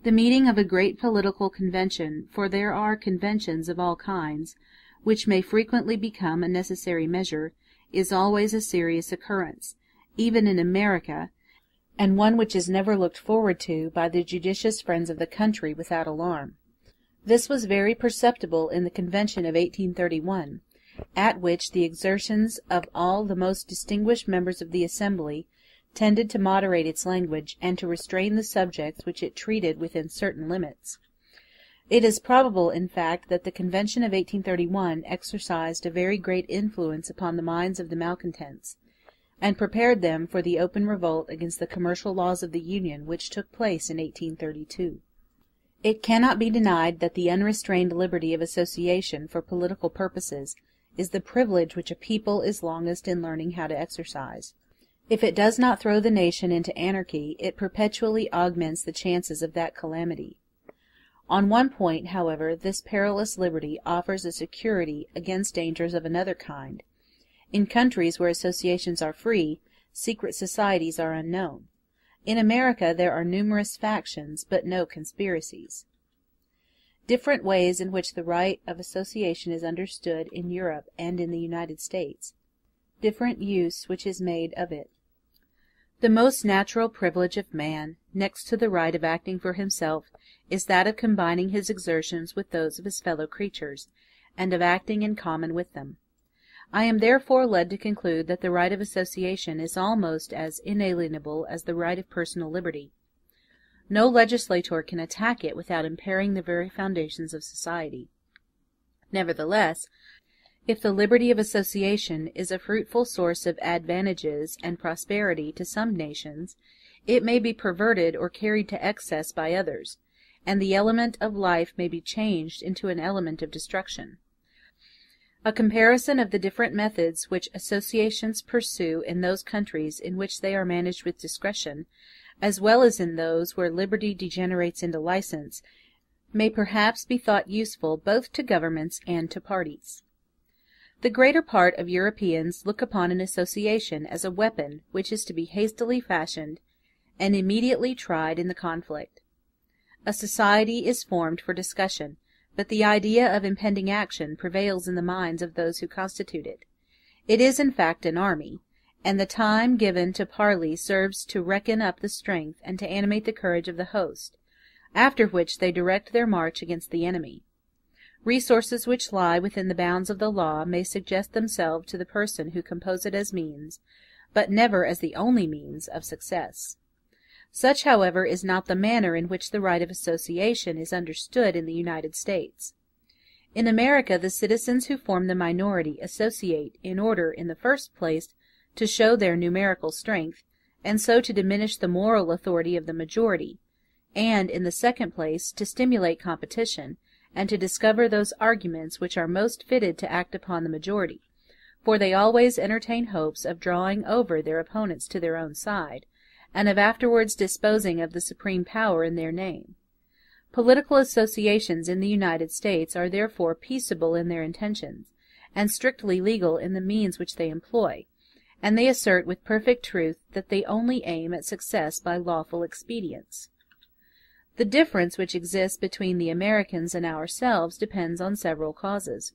Speaker 2: The meeting of a great political convention, for there are conventions of all kinds, which may frequently become a necessary measure, is always a serious occurrence, even in America, and one which is never looked forward to by the judicious friends of the country without alarm. This was very perceptible in the Convention of 1831, at which the exertions of all the most distinguished members of the Assembly tended to moderate its language and to restrain the subjects which it treated within certain limits. It is probable, in fact, that the Convention of 1831 exercised a very great influence upon the minds of the malcontents, and prepared them for the open revolt against the commercial laws of the Union which took place in 1832. It cannot be denied that the unrestrained liberty of association for political purposes is the privilege which a people is longest in learning how to exercise. If it does not throw the nation into anarchy, it perpetually augments the chances of that calamity. On one point, however, this perilous liberty offers a security against dangers of another kind. In countries where associations are free, secret societies are unknown. In America there are numerous factions, but no conspiracies. different ways in which the right of association is understood in Europe and in the United States, different use which is made of it. The most natural privilege of man, next to the right of acting for himself, is that of combining his exertions with those of his fellow creatures, and of acting in common with them. I am therefore led to conclude that the right of association is almost as inalienable as the right of personal liberty. No legislator can attack it without impairing the very foundations of society. Nevertheless, if the liberty of association is a fruitful source of advantages and prosperity to some nations, it may be perverted or carried to excess by others, and the element of life may be changed into an element of destruction. A comparison of the different methods which associations pursue in those countries in which they are managed with discretion, as well as in those where liberty degenerates into license, may perhaps be thought useful both to governments and to parties. The greater part of Europeans look upon an association as a weapon which is to be hastily fashioned and immediately tried in the conflict. A society is formed for discussion, but the idea of impending action prevails in the minds of those who constitute it. It is in fact an army, and the time given to parley serves to reckon up the strength and to animate the courage of the host, after which they direct their march against the enemy. Resources which lie within the bounds of the law may suggest themselves to the person who compose it as means, but never as the only means, of success. Such, however, is not the manner in which the right of association is understood in the United States. In America, the citizens who form the minority associate in order, in the first place, to show their numerical strength, and so to diminish the moral authority of the majority, and, in the second place, to stimulate competition, and to discover those arguments which are most fitted to act upon the majority, for they always entertain hopes of drawing over their opponents to their own side, and of afterwards disposing of the supreme power in their name. Political associations in the United States are therefore peaceable in their intentions, and strictly legal in the means which they employ, and they assert with perfect truth that they only aim at success by lawful expedients. The difference which exists between the Americans and ourselves depends on several causes.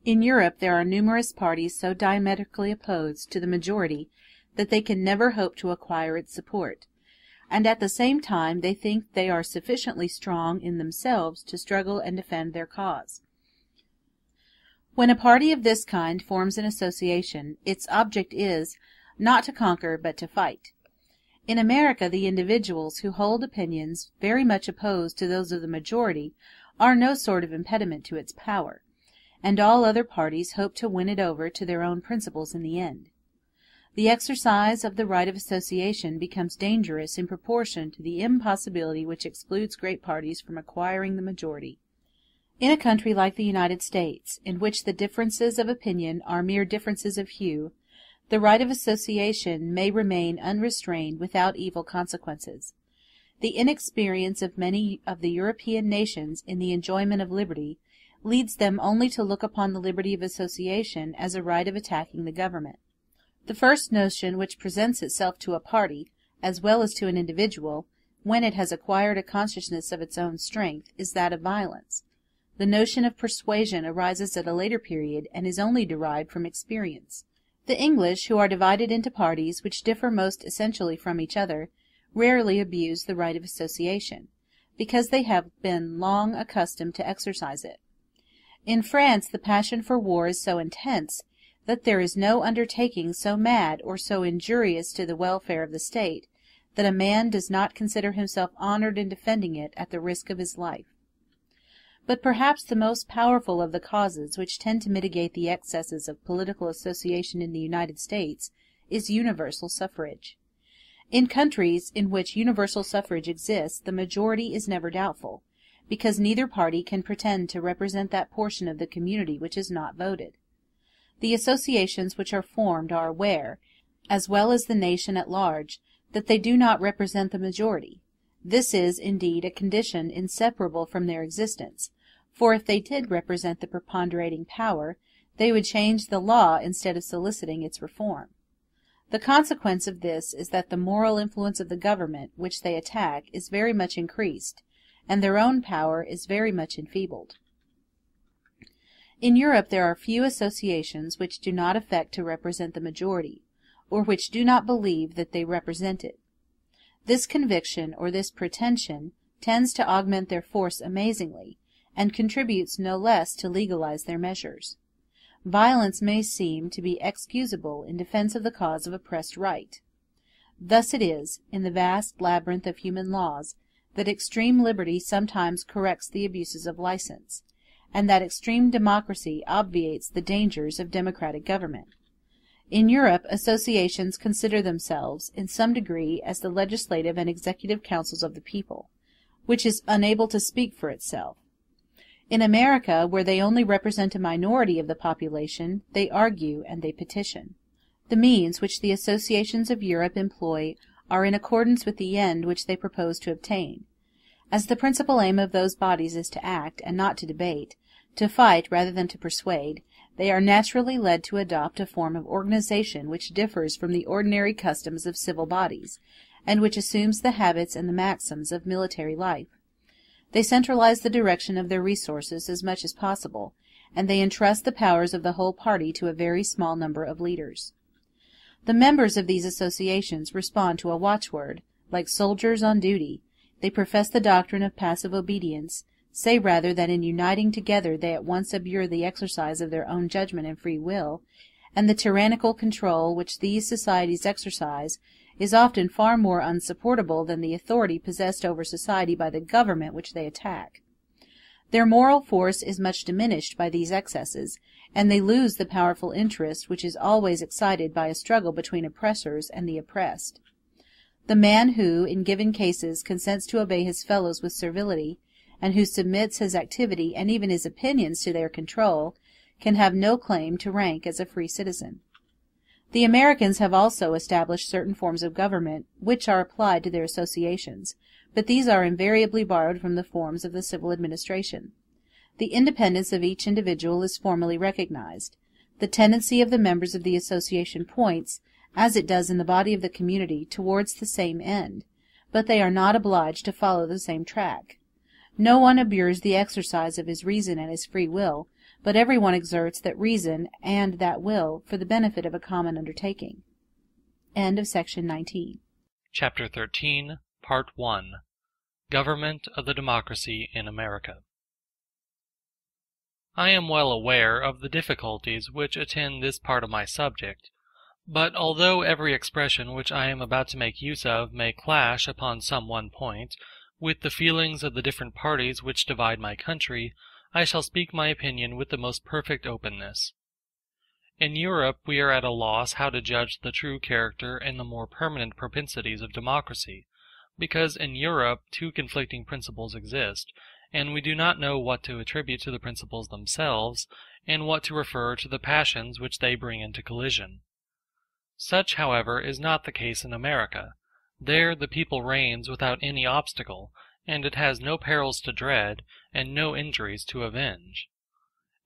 Speaker 2: In Europe there are numerous parties so diametrically opposed to the majority that they can never hope to acquire its support, and at the same time they think they are sufficiently strong in themselves to struggle and defend their cause. When a party of this kind forms an association, its object is, not to conquer, but to fight. In America, the individuals who hold opinions very much opposed to those of the majority are no sort of impediment to its power, and all other parties hope to win it over to their own principles in the end. The exercise of the right of association becomes dangerous in proportion to the impossibility which excludes great parties from acquiring the majority. In a country like the United States, in which the differences of opinion are mere differences of hue, the right of association may remain unrestrained without evil consequences. The inexperience of many of the European nations in the enjoyment of liberty leads them only to look upon the liberty of association as a right of attacking the government. The first notion which presents itself to a party, as well as to an individual, when it has acquired a consciousness of its own strength, is that of violence. The notion of persuasion arises at a later period, and is only derived from experience. The English, who are divided into parties which differ most essentially from each other, rarely abuse the right of association, because they have been long accustomed to exercise it. In France the passion for war is so intense that there is no undertaking so mad or so injurious to the welfare of the state that a man does not consider himself honored in defending it at the risk of his life. But perhaps the most powerful of the causes which tend to mitigate the excesses of political association in the United States is universal suffrage. In countries in which universal suffrage exists, the majority is never doubtful, because neither party can pretend to represent that portion of the community which is not voted. The associations which are formed are aware, as well as the nation at large, that they do not represent the majority. This is, indeed, a condition inseparable from their existence, for if they did represent the preponderating power, they would change the law instead of soliciting its reform. The consequence of this is that the moral influence of the government, which they attack, is very much increased, and their own power is very much enfeebled. In Europe there are few associations which do not affect to represent the majority, or which do not believe that they represent it. This conviction, or this pretension, tends to augment their force amazingly, and contributes no less to legalize their measures. Violence may seem to be excusable in defense of the cause of oppressed right. Thus it is, in the vast labyrinth of human laws, that extreme liberty sometimes corrects the abuses of license, and that extreme democracy obviates the dangers of democratic government. In Europe, associations consider themselves, in some degree, as the legislative and executive councils of the people, which is unable to speak for itself. In America, where they only represent a minority of the population, they argue and they petition. The means which the associations of Europe employ are in accordance with the end which they propose to obtain. As the principal aim of those bodies is to act, and not to debate, to fight rather than to persuade, they are naturally led to adopt a form of organization which differs from the ordinary customs of civil bodies, and which assumes the habits and the maxims of military life. They centralize the direction of their resources as much as possible, and they entrust the powers of the whole party to a very small number of leaders. The members of these associations respond to a watchword, like soldiers on duty. They profess the doctrine of passive obedience, say rather that in uniting together they at once abjure the exercise of their own judgment and free will, and the tyrannical control which these societies exercise is often far more unsupportable than the authority possessed over society by the government which they attack. Their moral force is much diminished by these excesses, and they lose the powerful interest which is always excited by a struggle between oppressors and the oppressed. The man who, in given cases, consents to obey his fellows with servility, and who submits his activity and even his opinions to their control, can have no claim to rank as a free citizen. The Americans have also established certain forms of government which are applied to their associations, but these are invariably borrowed from the forms of the civil administration. The independence of each individual is formally recognized. The tendency of the members of the association points, as it does in the body of the community, towards the same end, but they are not obliged to follow the same track. No one abjures the exercise of his reason and his free will, but every one exerts that reason and that will for the benefit of a common undertaking. End of section 19.
Speaker 3: Chapter 13, Part 1. Government of the Democracy in America. I am well aware of the difficulties which attend this part of my subject, but although every expression which I am about to make use of may clash upon some one point with the feelings of the different parties which divide my country, I shall speak my opinion with the most perfect openness. In Europe we are at a loss how to judge the true character and the more permanent propensities of democracy, because in Europe two conflicting principles exist, and we do not know what to attribute to the principles themselves, and what to refer to the passions which they bring into collision. Such, however, is not the case in America. There the people reigns without any obstacle, and it has no perils to dread, and no injuries to avenge.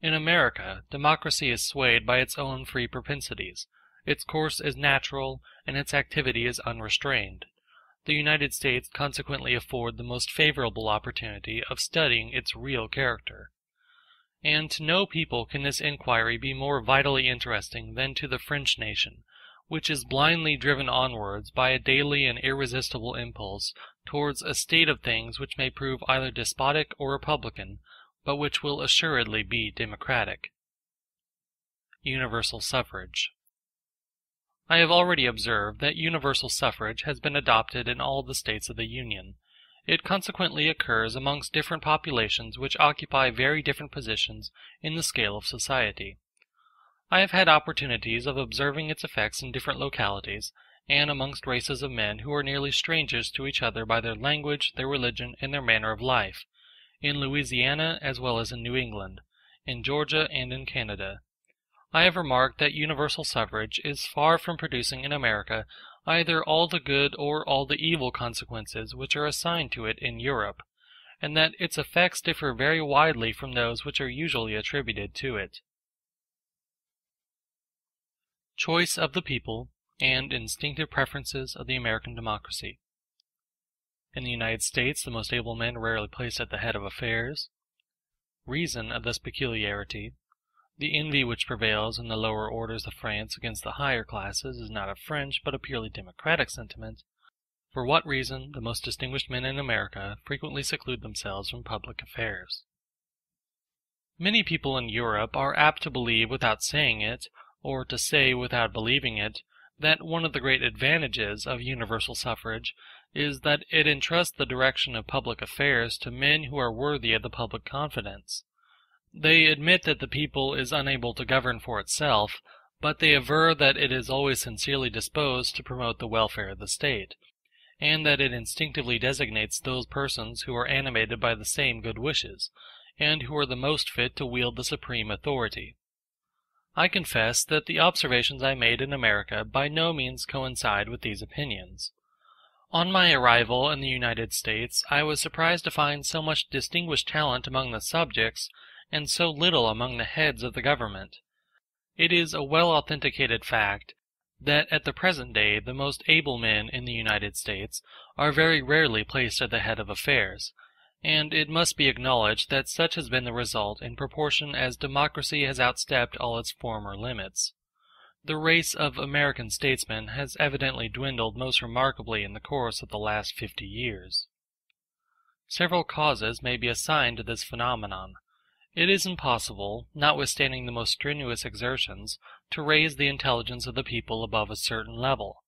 Speaker 3: In America, democracy is swayed by its own free propensities. Its course is natural, and its activity is unrestrained. The United States consequently afford the most favorable opportunity of studying its real character. And to no people can this inquiry be more vitally interesting than to the French nation, which is blindly driven onwards by a daily and irresistible impulse towards a state of things which may prove either despotic or republican, but which will assuredly be democratic. Universal suffrage. I have already observed that universal suffrage has been adopted in all the states of the Union. It consequently occurs amongst different populations which occupy very different positions in the scale of society. I have had opportunities of observing its effects in different localities, and amongst races of men who are nearly strangers to each other by their language, their religion, and their manner of life, in Louisiana as well as in New England, in Georgia and in Canada. I have remarked that universal suffrage is far from producing in America either all the good or all the evil consequences which are assigned to it in Europe, and that its effects differ very widely from those which are usually attributed to it. Choice of the people, and instinctive preferences of the American democracy. In the United States, the most able men are rarely placed at the head of affairs. Reason of this peculiarity. The envy which prevails in the lower orders of France against the higher classes is not a French, but a purely democratic sentiment. For what reason the most distinguished men in America frequently seclude themselves from public affairs. Many people in Europe are apt to believe without saying it, or to say without believing it, that one of the great advantages of universal suffrage is that it entrusts the direction of public affairs to men who are worthy of the public confidence. They admit that the people is unable to govern for itself, but they aver that it is always sincerely disposed to promote the welfare of the state, and that it instinctively designates those persons who are animated by the same good wishes, and who are the most fit to wield the supreme authority. I confess that the observations I made in America by no means coincide with these opinions. On my arrival in the United States, I was surprised to find so much distinguished talent among the subjects, and so little among the heads of the government. It is a well authenticated fact that at the present day the most able men in the United States are very rarely placed at the head of affairs, and it must be acknowledged that such has been the result in proportion as democracy has outstepped all its former limits. The race of American statesmen has evidently dwindled most remarkably in the course of the last 50 years. Several causes may be assigned to this phenomenon. It is impossible, notwithstanding the most strenuous exertions, to raise the intelligence of the people above a certain level.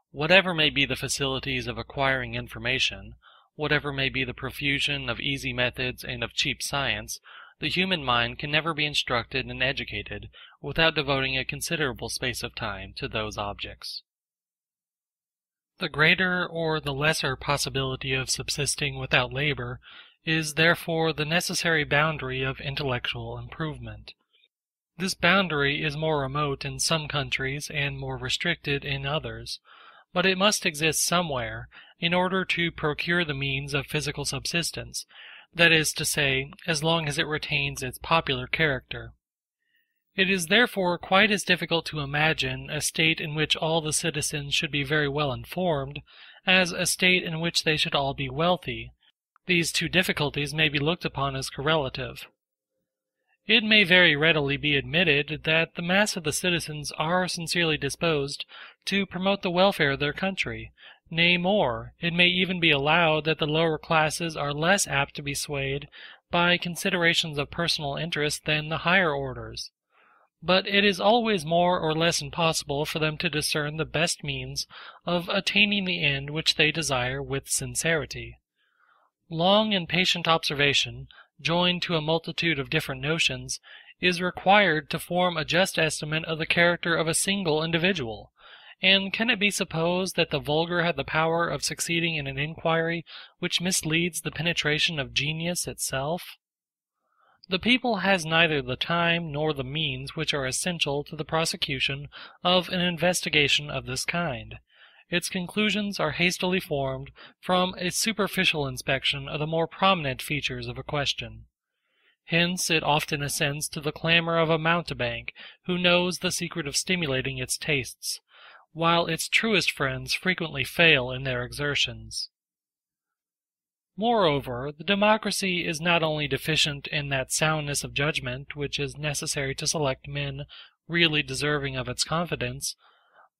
Speaker 3: Whatever may be the facilities of acquiring information, whatever may be the profusion of easy methods and of cheap science, the human mind can never be instructed and educated without devoting a considerable space of time to those objects. The greater or the lesser possibility of subsisting without labor is therefore the necessary boundary of intellectual improvement. This boundary is more remote in some countries and more restricted in others, but it must exist somewhere in order to procure the means of physical subsistence, that is to say, as long as it retains its popular character. It is therefore quite as difficult to imagine a state in which all the citizens should be very well informed, as a state in which they should all be wealthy. These two difficulties may be looked upon as correlative. It may very readily be admitted that the mass of the citizens are sincerely disposed to promote the welfare of their country. Nay, more, it may even be allowed that the lower classes are less apt to be swayed by considerations of personal interest than the higher orders. But it is always more or less impossible for them to discern the best means of attaining the end which they desire with sincerity. Long and patient observation, joined to a multitude of different notions, is required to form a just estimate of the character of a single individual, and can it be supposed that the vulgar have the power of succeeding in an inquiry which misleads the penetration of genius itself? The people has neither the time nor the means which are essential to the prosecution of an investigation of this kind. Its conclusions are hastily formed from a superficial inspection of the more prominent features of a question. Hence it often assents to the clamor of a mountebank who knows the secret of stimulating its tastes, while its truest friends frequently fail in their exertions. Moreover, the democracy is not only deficient in that soundness of judgment which is necessary to select men really deserving of its confidence,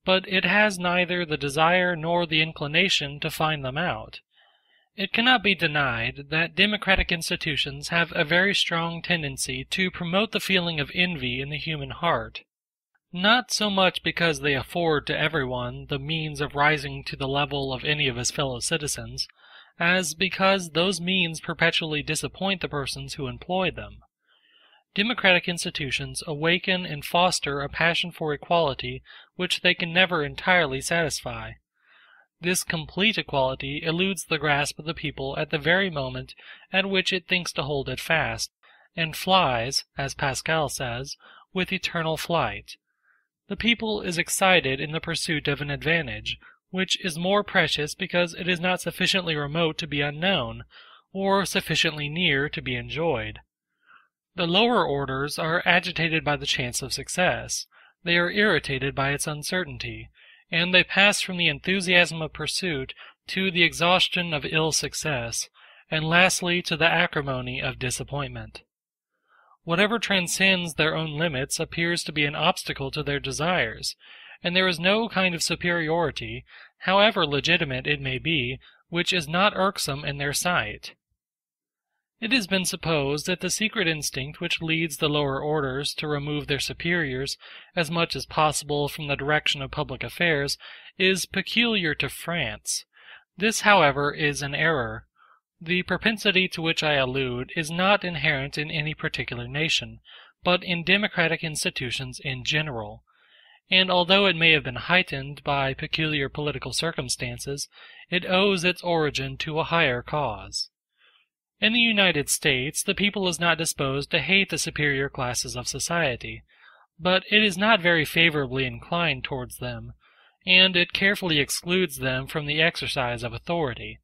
Speaker 3: but it has neither the desire nor the inclination to find them out. It cannot be denied that democratic institutions have a very strong tendency to promote the feeling of envy in the human heart, not so much because they afford to everyone the means of rising to the level of any of his fellow citizens, as because those means perpetually disappoint the persons who employ them. Democratic institutions awaken and foster a passion for equality which they can never entirely satisfy. This complete equality eludes the grasp of the people at the very moment at which it thinks to hold it fast, and flies, as Pascal says, with eternal flight. The people is excited in the pursuit of an advantage, which is more precious because it is not sufficiently remote to be unknown, or sufficiently near to be enjoyed. The lower orders are agitated by the chance of success. They are irritated by its uncertainty, and they pass from the enthusiasm of pursuit to the exhaustion of ill success, and lastly to the acrimony of disappointment. Whatever transcends their own limits appears to be an obstacle to their desires, and there is no kind of superiority, however legitimate it may be, which is not irksome in their sight. It has been supposed that the secret instinct which leads the lower orders to remove their superiors as much as possible from the direction of public affairs is peculiar to France. This, however, is an error. The propensity to which I allude is not inherent in any particular nation, but in democratic institutions in general, and although it may have been heightened by peculiar political circumstances, it owes its origin to a higher cause. In the United States, the people is not disposed to hate the superior classes of society, but it is not very favorably inclined towards them, and it carefully excludes them from the exercise of authority.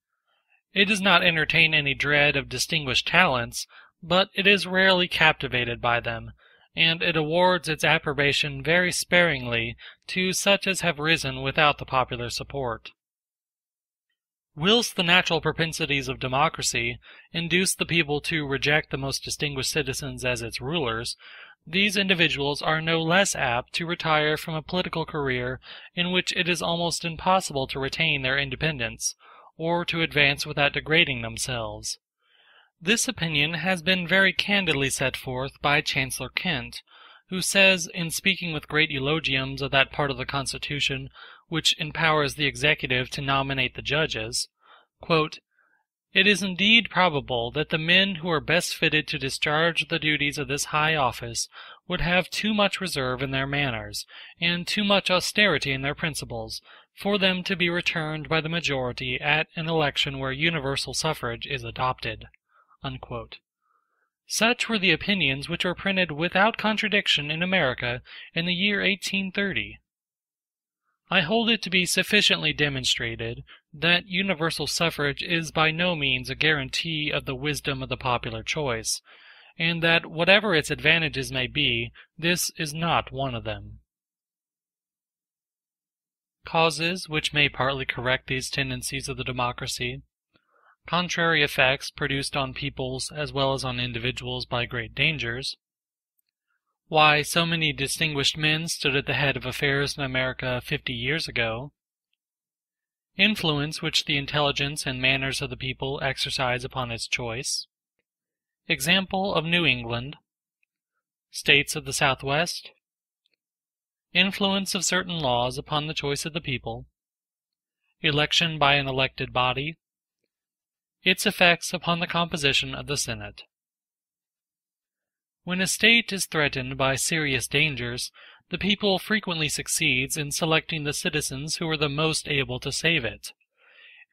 Speaker 3: It does not entertain any dread of distinguished talents, but it is rarely captivated by them, and it awards its approbation very sparingly to such as have risen without the popular support. Whilst the natural propensities of democracy induce the people to reject the most distinguished citizens as its rulers, these individuals are no less apt to retire from a political career in which it is almost impossible to retain their independence, or to advance without degrading themselves. This opinion has been very candidly set forth by Chancellor Kent, who says, in speaking with great eulogiums of that part of the Constitution which empowers the executive to nominate the judges, quote, "It is indeed probable that the men who are best fitted to discharge the duties of this high office would have too much reserve in their manners, and too much austerity in their principles, for them to be returned by the majority at an election where universal suffrage is adopted." Unquote. Such were the opinions which were printed without contradiction in America in the year 1830. I hold it to be sufficiently demonstrated that universal suffrage is by no means a guarantee of the wisdom of the popular choice, and that whatever its advantages may be, this is not one of them. Causes which may partly correct these tendencies of the democracy. Contrary effects produced on peoples as well as on individuals by great dangers. Why so many distinguished men stood at the head of affairs in America 50 years ago. Influence which the intelligence and manners of the people exercise upon its choice. Example of New England. States of the Southwest. Influence of certain laws upon the choice of the people. Election by an elected body. Its effects upon the composition of the Senate. When a state is threatened by serious dangers, the people frequently succeeds in selecting the citizens who are the most able to save it.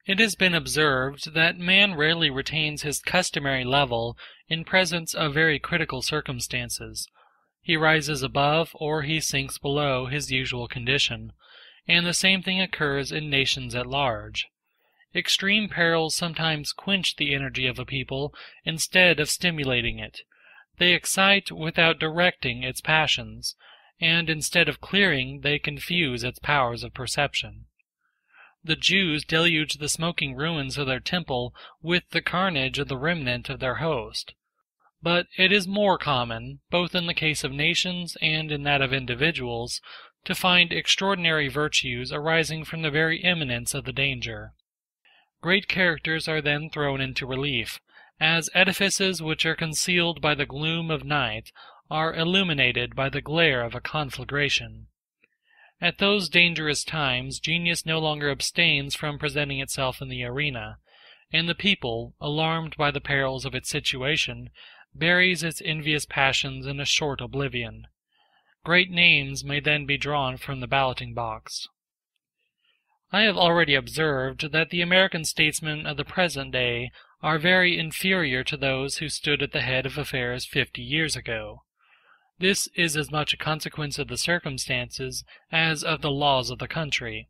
Speaker 3: It has been observed that man rarely retains his customary level in presence of very critical circumstances. He rises above or he sinks below his usual condition, and the same thing occurs in nations at large. Extreme perils sometimes quench the energy of a people instead of stimulating it. They excite without directing its passions, and instead of clearing they confuse its powers of perception. The Jews deluged the smoking ruins of their temple with the carnage of the remnant of their host. But it is more common, both in the case of nations and in that of individuals, to find extraordinary virtues arising from the very imminence of the danger. Great characters are then thrown into relief, as edifices which are concealed by the gloom of night are illuminated by the glare of a conflagration. At those dangerous times genius no longer abstains from presenting itself in the arena, and the people, alarmed by the perils of its situation, buries its envious passions in a short oblivion. Great names may then be drawn from the balloting box. I have already observed that the American statesmen of the present day are very inferior to those who stood at the head of affairs 50 years ago. This is as much a consequence of the circumstances as of the laws of the country.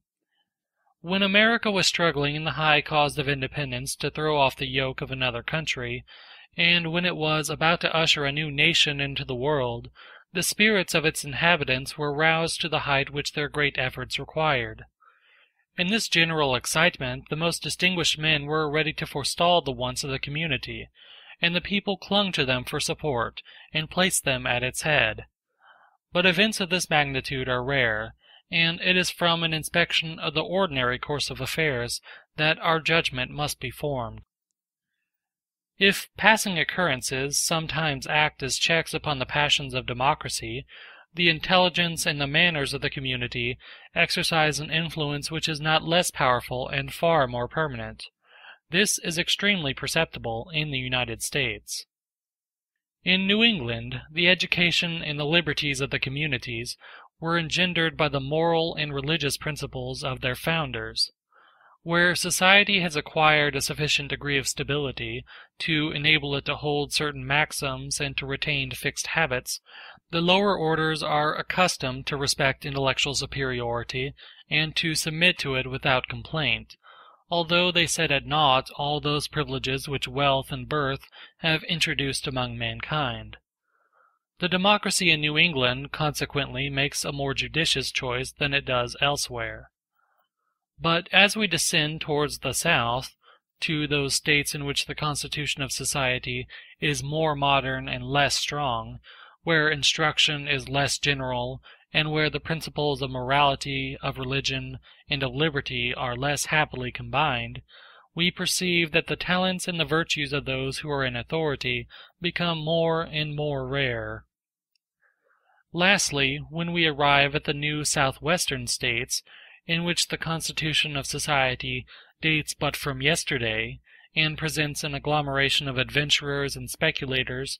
Speaker 3: When America was struggling in the high cause of independence to throw off the yoke of another country, and when it was about to usher a new nation into the world, the spirits of its inhabitants were roused to the height which their great efforts required. In this general excitement, the most distinguished men were ready to forestall the wants of the community, and the people clung to them for support, and placed them at its head. But events of this magnitude are rare, and it is from an inspection of the ordinary course of affairs that our judgment must be formed. If passing occurrences sometimes act as checks upon the passions of democracy, the intelligence and the manners of the community exercise an influence which is not less powerful and far more permanent. This is extremely perceptible in the United States. In New England, the education and the liberties of the communities were engendered by the moral and religious principles of their founders. Where society has acquired a sufficient degree of stability to enable it to hold certain maxims and to retain fixed habits, the lower orders are accustomed to respect intellectual superiority and to submit to it without complaint, although they set at naught all those privileges which wealth and birth have introduced among mankind. The democracy in New England consequently makes a more judicious choice than it does elsewhere. But as we descend towards the South, to those states in which the constitution of society is more modern and less strong, where instruction is less general, and where the principles of morality, of religion, and of liberty are less happily combined, we perceive that the talents and the virtues of those who are in authority become more and more rare. Lastly, when we arrive at the new southwestern states, in which the constitution of society dates but from yesterday, and presents an agglomeration of adventurers and speculators,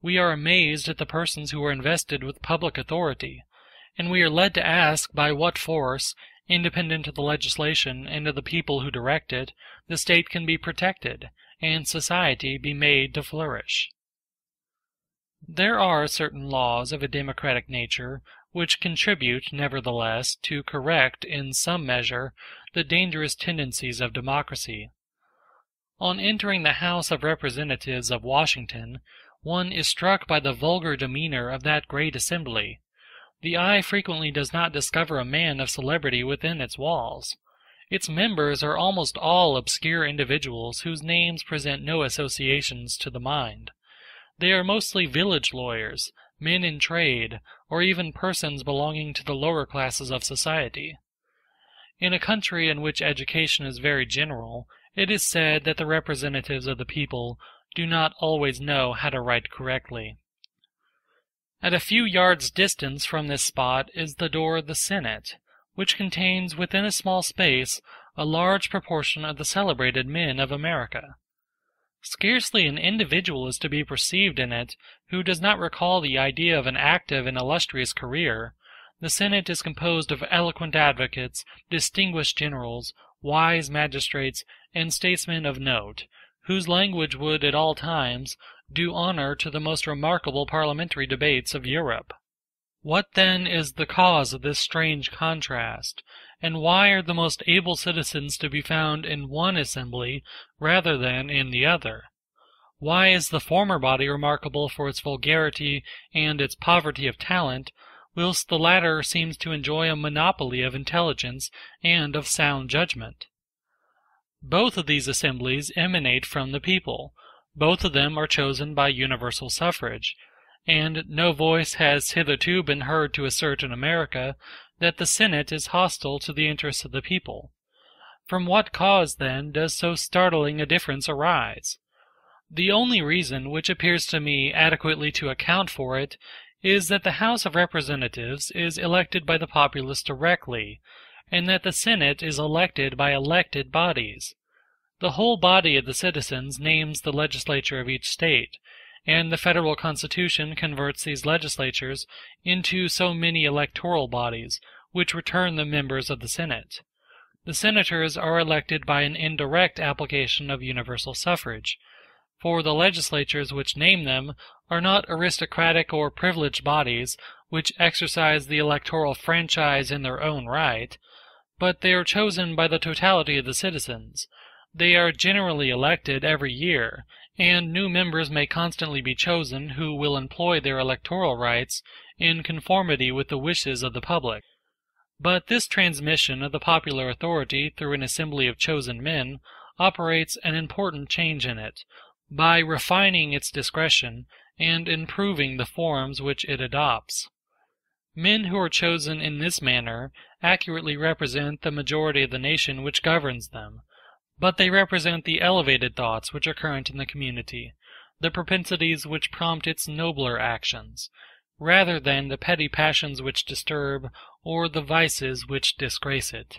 Speaker 3: we are amazed at the persons who are invested with public authority, and we are led to ask by what force, independent of the legislation and of the people who direct it, the state can be protected, and society be made to flourish. There are certain laws of a democratic nature which contribute, nevertheless, to correct, in some measure, the dangerous tendencies of democracy. On entering the House of Representatives of Washington, one is struck by the vulgar demeanor of that great assembly. The eye frequently does not discover a man of celebrity within its walls. Its members are almost all obscure individuals whose names present no associations to the mind. They are mostly village lawyers, men in trade, or even persons belonging to the lower classes of society. In a country in which education is very general, it is said that the representatives of the people do not always know how to write correctly. At a few yards' distance from this spot is the door of the Senate, which contains within a small space a large proportion of the celebrated men of America. Scarcely an individual is to be perceived in it who does not recall the idea of an active and illustrious career. The Senate is composed of eloquent advocates, distinguished generals, wise magistrates, and statesmen of note, whose language would at all times do honor to the most remarkable parliamentary debates of Europe. What then is the cause of this strange contrast, and why are the most able citizens to be found in one assembly rather than in the other? Why is the former body remarkable for its vulgarity and its poverty of talent, whilst the latter seems to enjoy a monopoly of intelligence and of sound judgment? Both of these assemblies emanate from the people. Both of them are chosen by universal suffrage, and no voice has hitherto been heard to assert in America that the Senate is hostile to the interests of the people. From what cause, then, does so startling a difference arise? The only reason which appears to me adequately to account for it is that the House of Representatives is elected by the populace directly, and that the Senate is elected by elected bodies. The whole body of the citizens names the legislature of each state, and the federal constitution converts these legislatures into so many electoral bodies, which return the members of the Senate. The senators are elected by an indirect application of universal suffrage, for the legislatures which name them are not aristocratic or privileged bodies which exercise the electoral franchise in their own right, but they are chosen by the totality of the citizens. They are generally elected every year, and new members may constantly be chosen who will employ their electoral rights in conformity with the wishes of the public. But this transmission of the popular authority through an assembly of chosen men operates an important change in it, by refining its discretion and improving the forms which it adopts. Men who are chosen in this manner accurately represent the majority of the nation which governs them, but they represent the elevated thoughts which are current in the community, the propensities which prompt its nobler actions, rather than the petty passions which disturb or the vices which disgrace it.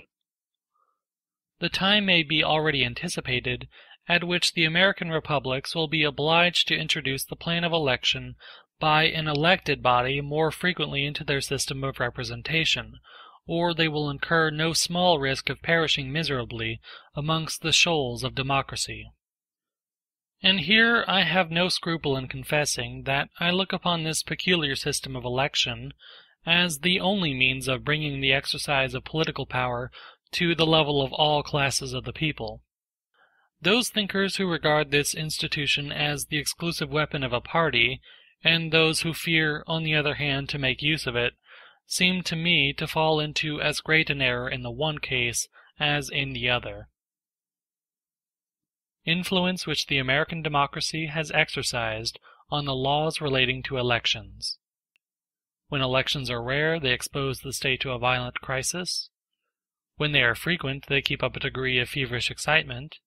Speaker 3: The time may be already anticipated at which the American republics will be obliged to introduce the plan of election by an elected body more frequently into their system of representation, or they will incur no small risk of perishing miserably amongst the shoals of democracy. And here I have no scruple in confessing that I look upon this peculiar system of election as the only means of bringing the exercise of political power to the level of all classes of the people. Those thinkers who regard this institution as the exclusive weapon of a party, and those who fear, on the other hand, to make use of it, seem to me to fall into as great an error in the one case as in the other. Influence which the American democracy has exercised on the laws relating to elections. When elections are rare, they expose the state to a violent crisis. When they are frequent, they keep up a degree of feverish excitement.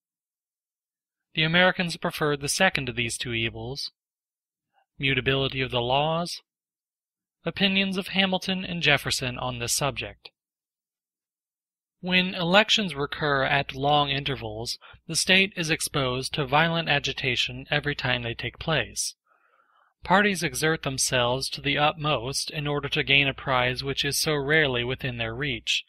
Speaker 3: The Americans prefer the second of these two evils. Mutability of the laws. Opinions of Hamilton and Jefferson on this subject. When elections recur at long intervals, the state is exposed to violent agitation every time they take place. Parties exert themselves to the utmost in order to gain a prize which is so rarely within their reach,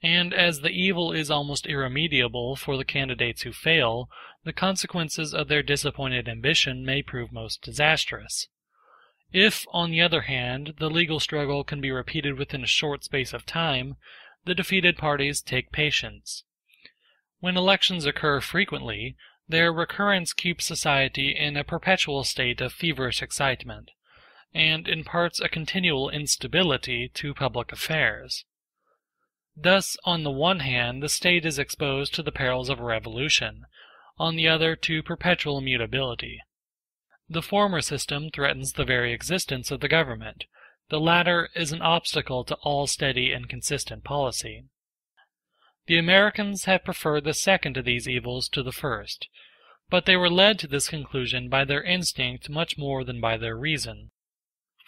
Speaker 3: and as the evil is almost irremediable for the candidates who fail, the consequences of their disappointed ambition may prove most disastrous. If, on the other hand, the legal struggle can be repeated within a short space of time, the defeated parties take patience. When elections occur frequently, their recurrence keeps society in a perpetual state of feverish excitement, and imparts a continual instability to public affairs. Thus, on the one hand, the state is exposed to the perils of a revolution, on the other to perpetual mutability. The former system threatens the very existence of the government. The latter is an obstacle to all steady and consistent policy. The Americans have preferred the second of these evils to the first, but they were led to this conclusion by their instinct much more than by their reason.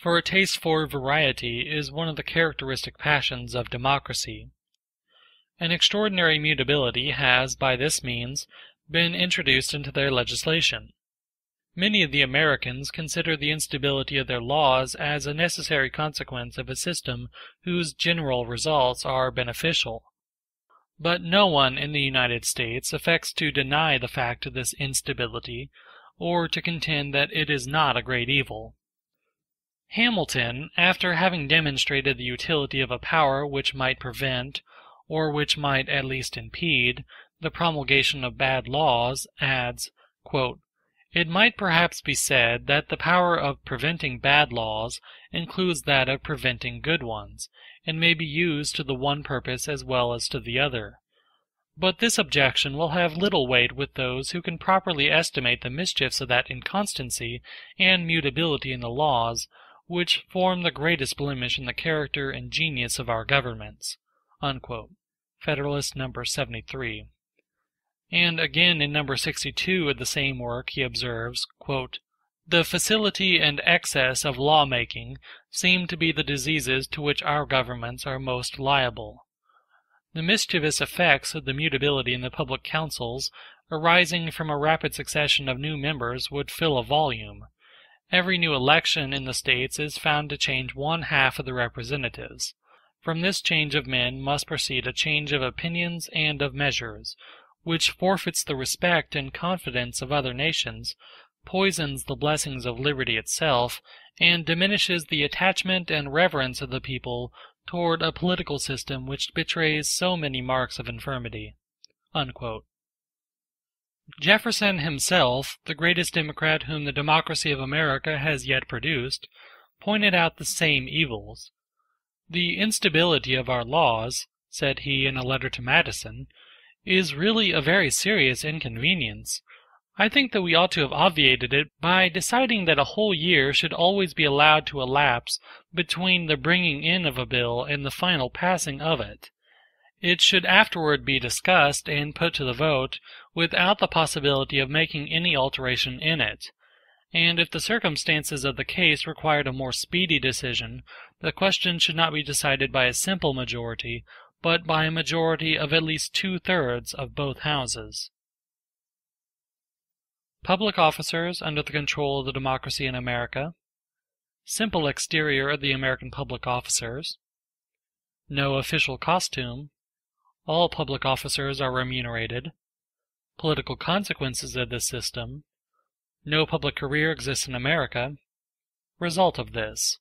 Speaker 3: For a taste for variety is one of the characteristic passions of democracy. An extraordinary mutability has, by this means, been introduced into their legislation. Many of the Americans consider the instability of their laws as a necessary consequence of a system whose general results are beneficial. But no one in the United States affects to deny the fact of this instability, or to contend that it is not a great evil. Hamilton, after having demonstrated the utility of a power which might prevent, or which might at least impede, the promulgation of bad laws, adds, quote, "It might perhaps be said that the power of preventing bad laws includes that of preventing good ones, and may be used to the one purpose as well as to the other. But this objection will have little weight with those who can properly estimate the mischiefs of that inconstancy and mutability in the laws, which form the greatest blemish in the character and genius of our governments." Unquote. Federalist No. 73. And again in No. 62 of the same work he observes, quote, "The facility and excess of law-making seem to be the diseases to which our governments are most liable. The mischievous effects of the mutability in the public councils arising from a rapid succession of new members would fill a volume. Every new election in the States is found to change one half of the representatives. From this change of men must proceed a change of opinions and of measures, which forfeits the respect and confidence of other nations, poisons the blessings of liberty itself, and diminishes the attachment and reverence of the people toward a political system which betrays so many marks of infirmity." Unquote. Jefferson himself, the greatest Democrat whom the democracy of America has yet produced, pointed out the same evils. "The instability of our laws," said he in a letter to Madison, "is really a very serious inconvenience. I think that we ought to have obviated it by deciding that a whole year should always be allowed to elapse between the bringing in of a bill and the final passing of it. It should afterward be discussed and put to the vote without the possibility of making any alteration in it, and if the circumstances of the case required a more speedy decision, the question should not be decided by a simple majority, but by a majority of at least 2/3 of both houses." Public officers under the control of the democracy in America. Simple exterior of the American public officers. No official costume. All public officers are remunerated. Political consequences of this system. No public career exists in America. Result of this.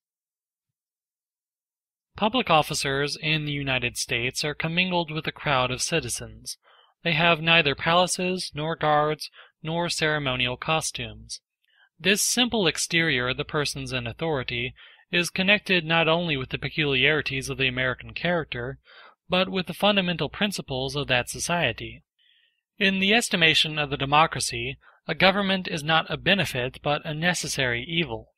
Speaker 3: Public officers in the United States are commingled with a crowd of citizens. They have neither palaces, nor guards, nor ceremonial costumes. This simple exterior of the persons in authority is connected not only with the peculiarities of the American character, but with the fundamental principles of that society. In the estimation of the democracy, a government is not a benefit but a necessary evil.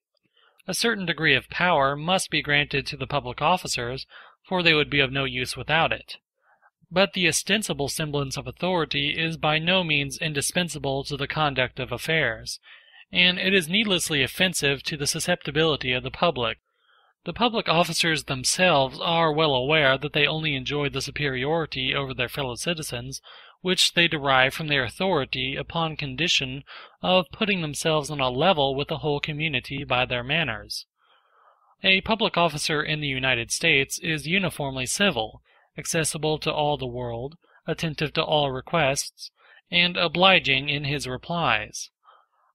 Speaker 3: A certain degree of power must be granted to the public officers, for they would be of no use without it. But the ostensible semblance of authority is by no means indispensable to the conduct of affairs, and it is needlessly offensive to the susceptibility of the public. The public officers themselves are well aware that they only enjoy the superiority over their fellow citizens which they derive from their authority upon condition of putting themselves on a level with the whole community by their manners. A public officer in the United States is uniformly civil, accessible to all the world, attentive to all requests, and obliging in his replies.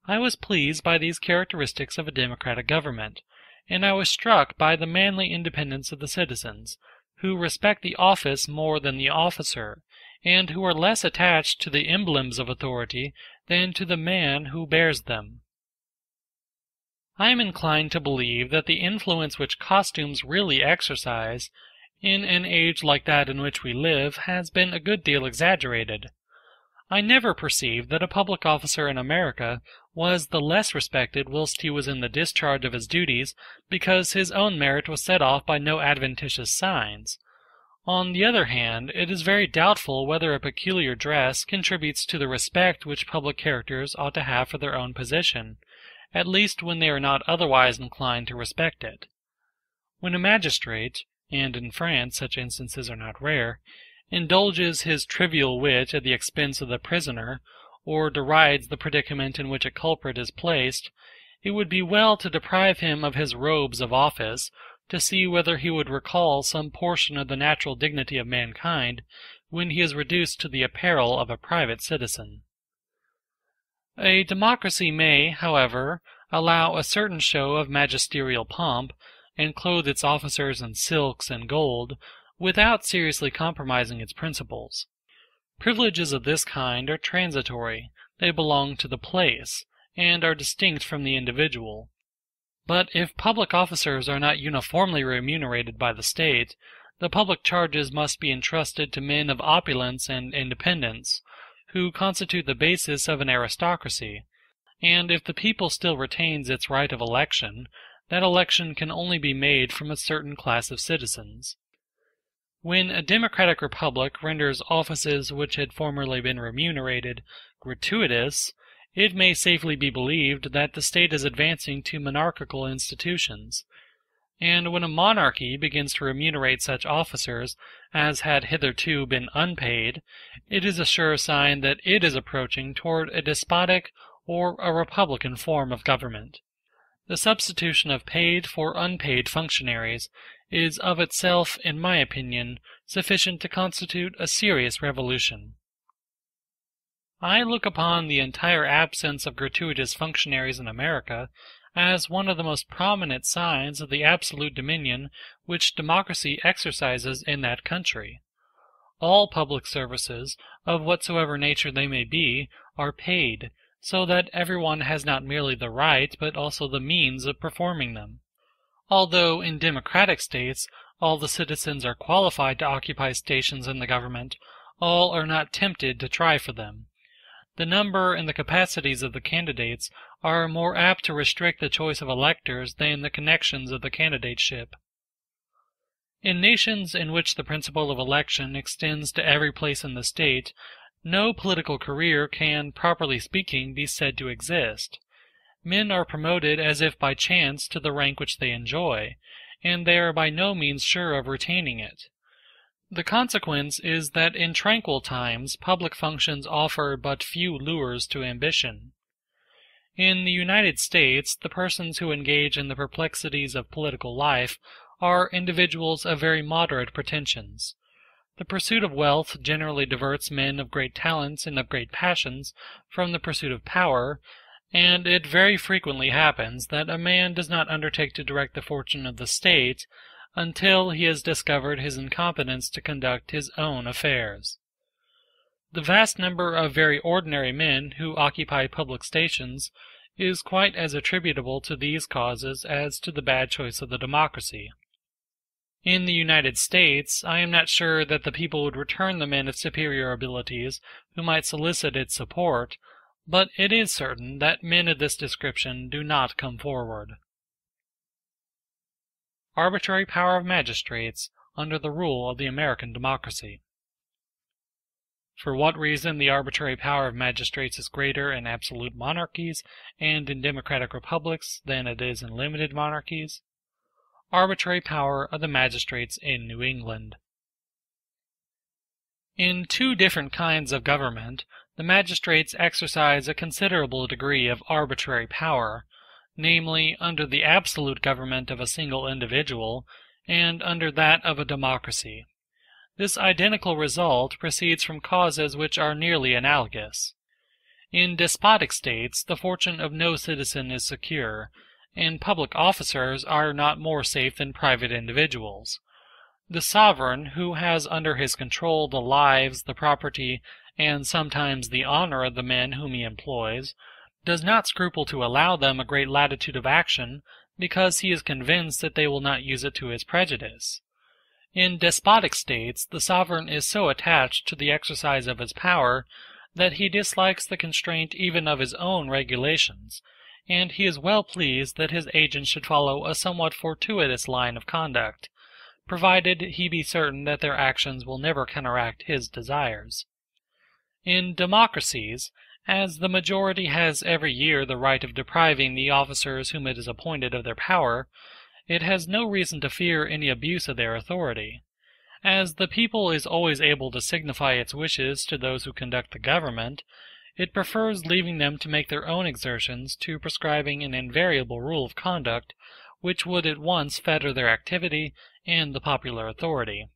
Speaker 3: I was pleased by these characteristics of a democratic government, and I was struck by the manly independence of the citizens, who respect the office more than the officer, and who are less attached to the emblems of authority than to the man who bears them. I am inclined to believe that the influence which costumes really exercise, in an age like that in which we live, has been a good deal exaggerated. I never perceived that a public officer in America was the less respected whilst he was in the discharge of his duties because his own merit was set off by no adventitious signs. On the other hand, it is very doubtful whether a peculiar dress contributes to the respect which public characters ought to have for their own position, at least when they are not otherwise inclined to respect it. When a magistrate, and in France such instances are not rare, indulges his trivial wit at the expense of the prisoner, or derides the predicament in which a culprit is placed, it would be well to deprive him of his robes of office, to see whether he would recall some portion of the natural dignity of mankind when he is reduced to the apparel of a private citizen. A democracy may, however, allow a certain show of magisterial pomp, and clothe its officers in silks and gold, without seriously compromising its principles. Privileges of this kind are transitory, they belong to the place, and are distinct from the individual. But if public officers are not uniformly remunerated by the state, the public charges must be entrusted to men of opulence and independence, who constitute the basis of an aristocracy, and if the people still retains its right of election, that election can only be made from a certain class of citizens. When a democratic republic renders offices which had formerly been remunerated gratuitous, it may safely be believed that the state is advancing to monarchical institutions; and when a monarchy begins to remunerate such officers as had hitherto been unpaid, it is a sure sign that it is approaching toward a despotic or a republican form of government. The substitution of paid for unpaid functionaries is of itself, in my opinion, sufficient to constitute a serious revolution. I look upon the entire absence of gratuitous functionaries in America as one of the most prominent signs of the absolute dominion which democracy exercises in that country. All public services, of whatsoever nature they may be, are paid, so that everyone has not merely the right but also the means of performing them. Although in democratic states all the citizens are qualified to occupy stations in the government, all are not tempted to try for them. The number and the capacities of the candidates are more apt to restrict the choice of electors than the connections of the candidateship. In nations in which the principle of election extends to every place in the state, no political career can, properly speaking, be said to exist. Men are promoted as if by chance to the rank which they enjoy, and they are by no means sure of retaining it. The consequence is that in tranquil times public functions offer but few lures to ambition. In the United States, the persons who engage in the perplexities of political life are individuals of very moderate pretensions. The pursuit of wealth generally diverts men of great talents and of great passions from the pursuit of power, and it very frequently happens that a man does not undertake to direct the fortune of the state until he has discovered his incompetence to conduct his own affairs. The vast number of very ordinary men who occupy public stations is quite as attributable to these causes as to the bad choice of the democracy. In the United States, I am not sure that the people would return the men of superior abilities who might solicit its support, but it is certain that men of this description do not come forward. Arbitrary power of magistrates under the rule of the American democracy. For what reason the arbitrary power of magistrates is greater in absolute monarchies and in democratic republics than it is in limited monarchies? Arbitrary power of the magistrates in New England. In two different kinds of government, the magistrates exercise a considerable degree of arbitrary power, namely, under the absolute government of a single individual, and under that of a democracy. This identical result proceeds from causes which are nearly analogous. In despotic states, the fortune of no citizen is secure, and public officers are not more safe than private individuals. The sovereign, who has under his control the lives, the property, and sometimes the honor of the men whom he employs, does not scruple to allow them a great latitude of action, because he is convinced that they will not use it to his prejudice. In despotic states, the sovereign is so attached to the exercise of his power that he dislikes the constraint even of his own regulations, and he is well pleased that his agents should follow a somewhat fortuitous line of conduct, provided he be certain that their actions will never counteract his desires. In democracies, as the majority has every year the right of depriving the officers whom it is appointed of their power, it has no reason to fear any abuse of their authority. As the people is always able to signify its wishes to those who conduct the government, it prefers leaving them to make their own exertions to prescribing an invariable rule of conduct which would at once fetter their activity and the popular authority.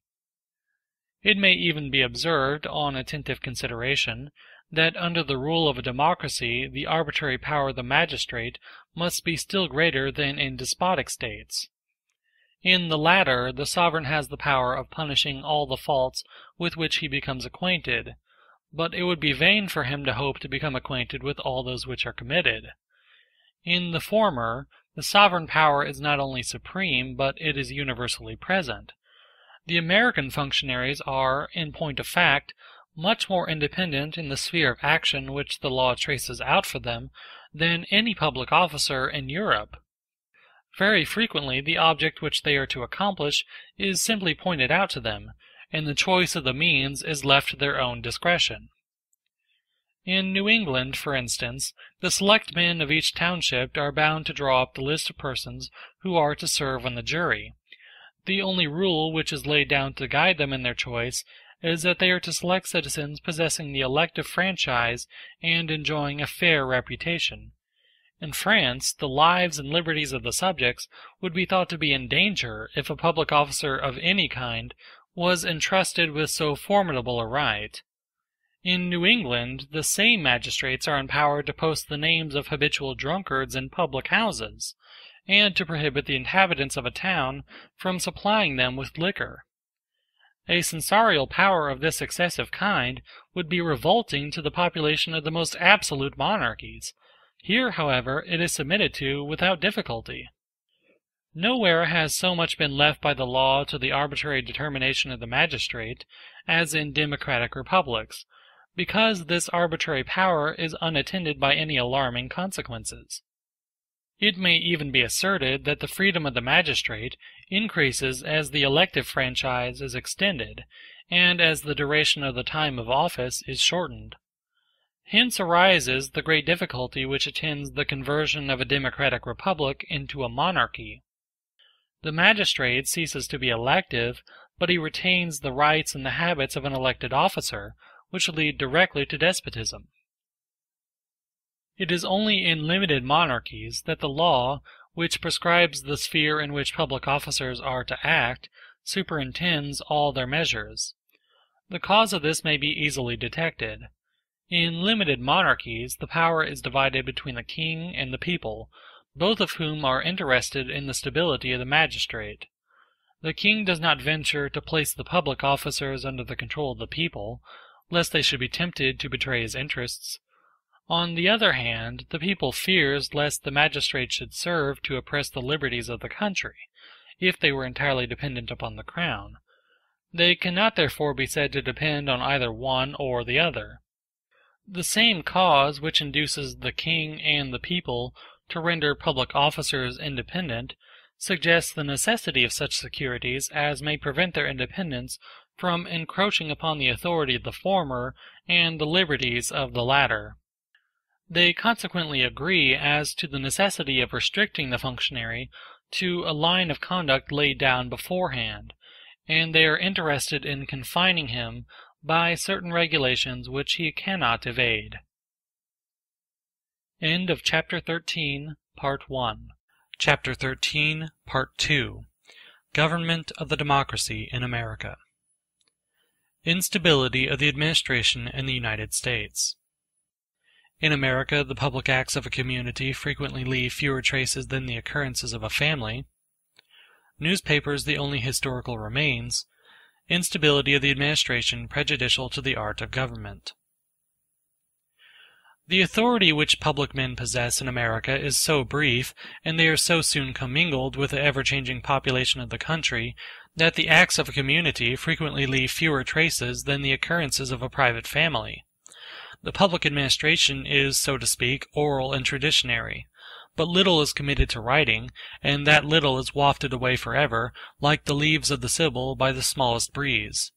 Speaker 3: It may even be observed, on attentive consideration, that under the rule of a democracy the arbitrary power of the magistrate must be still greater than in despotic states. In the latter, the sovereign has the power of punishing all the faults with which he becomes acquainted, but it would be vain for him to hope to become acquainted with all those which are committed. In the former, the sovereign power is not only supreme, but it is universally present. The American functionaries are, in point of fact, much more independent in the sphere of action which the law traces out for them than any public officer in Europe. Very frequently the object which they are to accomplish is simply pointed out to them, and the choice of the means is left to their own discretion. In New England, for instance, the select men of each township are bound to draw up the list of persons who are to serve on the jury. The only rule which is laid down to guide them in their choice is that they are to select citizens possessing the elective franchise and enjoying a fair reputation. In France, the lives and liberties of the subjects would be thought to be in danger if a public officer of any kind was entrusted with so formidable a right. In New England, the same magistrates are empowered to post the names of habitual drunkards in public houses, and to prohibit the inhabitants of a town from supplying them with liquor. A censorial power of this excessive kind would be revolting to the population of the most absolute monarchies. Here, however, it is submitted to without difficulty. Nowhere has so much been left by the law to the arbitrary determination of the magistrate as in democratic republics, because this arbitrary power is unattended by any alarming consequences. It may even be asserted that the freedom of the magistrate increases as the elective franchise is extended, and as the duration of the time of office is shortened. Hence arises the great difficulty which attends the conversion of a democratic republic into a monarchy. The magistrate ceases to be elective, but he retains the rights and the habits of an elected officer, which lead directly to despotism. It is only in limited monarchies that the law, which prescribes the sphere in which public officers are to act, superintends all their measures. The cause of this may be easily detected. In limited monarchies, the power is divided between the king and the people, both of whom are interested in the stability of the magistrate. The king does not venture to place the public officers under the control of the people, lest they should be tempted to betray his interests. On the other hand, the people fears lest the magistrate should serve to oppress the liberties of the country, if they were entirely dependent upon the crown. They cannot therefore be said to depend on either one or the other. The same cause which induces the king and the people to render public officers independent suggests the necessity of such securities as may prevent their independence from encroaching upon the authority of the former and the liberties of the latter. They consequently agree as to the necessity of restricting the functionary to a line of conduct laid down beforehand, and they are interested in confining him by certain regulations which he cannot evade. End of Chapter 13, Part 1. Chapter 13, Part 2. Government of the Democracy in America. Instability of the administration in the United States. In America, the public acts of a community frequently leave fewer traces than the occurrences of a family. Newspapers the only historical remains. Instability of the administration prejudicial to the art of government. The authority which public men possess in America is so brief, and they are so soon commingled with the ever-changing population of the country, that the acts of a community frequently leave fewer traces than the occurrences of a private family. The public administration is, so to speak, oral and traditionary, but little is committed to writing, and that little is wafted away forever, like the leaves of the Sibyl by the smallest breeze.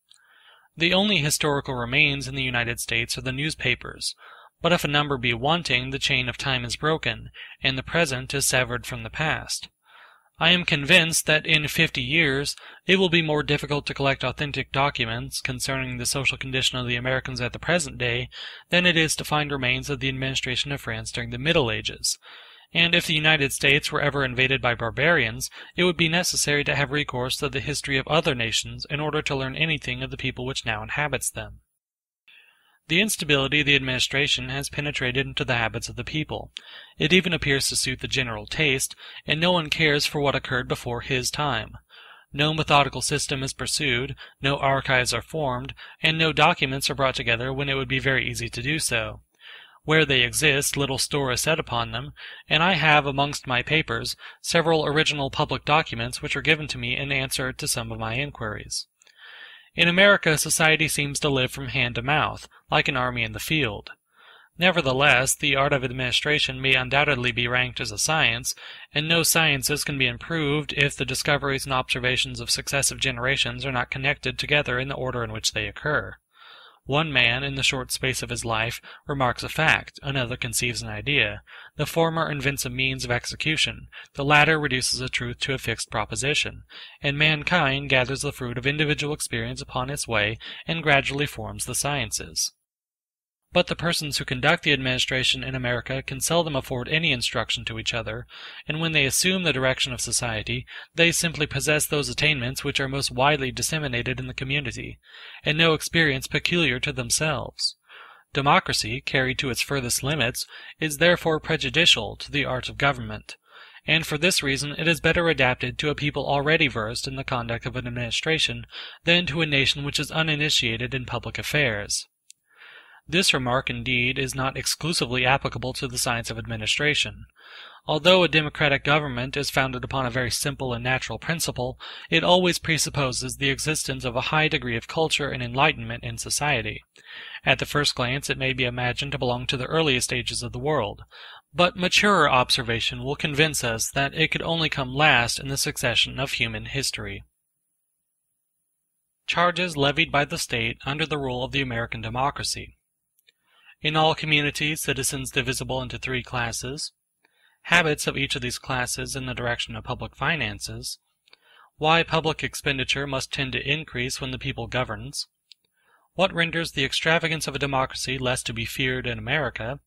Speaker 3: The only historical remains in the United States are the newspapers, but if a number be wanting, the chain of time is broken, and the present is severed from the past. I am convinced that in 50 years it will be more difficult to collect authentic documents concerning the social condition of the Americans at the present day than it is to find remains of the administration of France during the Middle Ages, and if the United States were ever invaded by barbarians, it would be necessary to have recourse to the history of other nations in order to learn anything of the people which now inhabits them. The instability of the administration has penetrated into the habits of the people. It even appears to suit the general taste, and no one cares for what occurred before his time. No methodical system is pursued, no archives are formed, and no documents are brought together when it would be very easy to do so. Where they exist, little store is set upon them, and I have amongst my papers several original public documents which were given to me in answer to some of my inquiries. In America, society seems to live from hand to mouth, like an army in the field. Nevertheless, the art of administration may undoubtedly be ranked as a science, and no sciences can be improved if the discoveries and observations of successive generations are not connected together in the order in which they occur. One man, in the short space of his life, remarks a fact, another conceives an idea, the former invents a means of execution, the latter reduces a truth to a fixed proposition, and mankind gathers the fruit of individual experience upon its way and gradually forms the sciences. But the persons who conduct the administration in America can seldom afford any instruction to each other, and when they assume the direction of society, they simply possess those attainments which are most widely disseminated in the community, and no experience peculiar to themselves. Democracy, carried to its furthest limits, is therefore prejudicial to the art of government, and for this reason it is better adapted to a people already versed in the conduct of an administration than to a nation which is uninitiated in public affairs. This remark, indeed, is not exclusively applicable to the science of administration. Although a democratic government is founded upon a very simple and natural principle, it always presupposes the existence of a high degree of culture and enlightenment in society. At the first glance it may be imagined to belong to the earliest ages of the world, but maturer observation will convince us that it could only come last in the succession of human history. Charges levied by the state under the rule of the American democracy. In all communities, citizens divisible into three classes. Habits of each of these classes in the direction of public finances. Why public expenditure must tend to increase when the people governs. What renders the extravagance of a democracy less to be feared in America.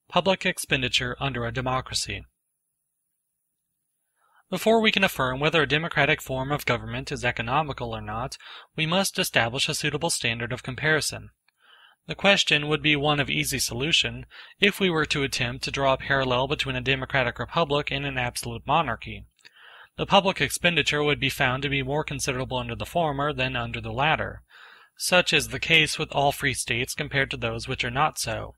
Speaker 3: Public expenditure under a democracy. Before we can affirm whether a democratic form of government is economical or not, we must establish a suitable standard of comparison. The question would be one of easy solution if we were to attempt to draw a parallel between a democratic republic and an absolute monarchy. The public expenditure would be found to be more considerable under the former than under the latter. Such is the case with all free states compared to those which are not so.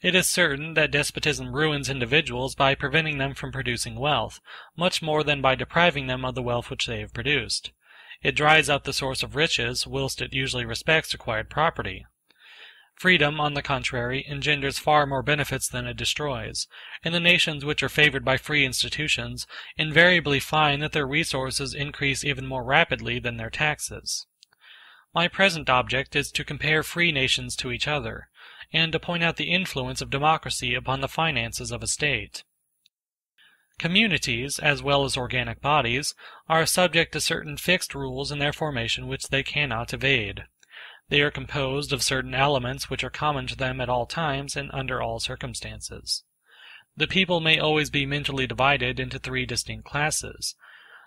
Speaker 3: It is certain that despotism ruins individuals by preventing them from producing wealth, much more than by depriving them of the wealth which they have produced. It dries up the source of riches, whilst it usually respects acquired property. Freedom, on the contrary, engenders far more benefits than it destroys, and the nations which are favored by free institutions invariably find that their resources increase even more rapidly than their taxes. My present object is to compare free nations to each other, and to point out the influence of democracy upon the finances of a state. Communities, as well as organic bodies, are subject to certain fixed rules in their formation which they cannot evade. They are composed of certain elements which are common to them at all times and under all circumstances. The people may always be mentally divided into three distinct classes.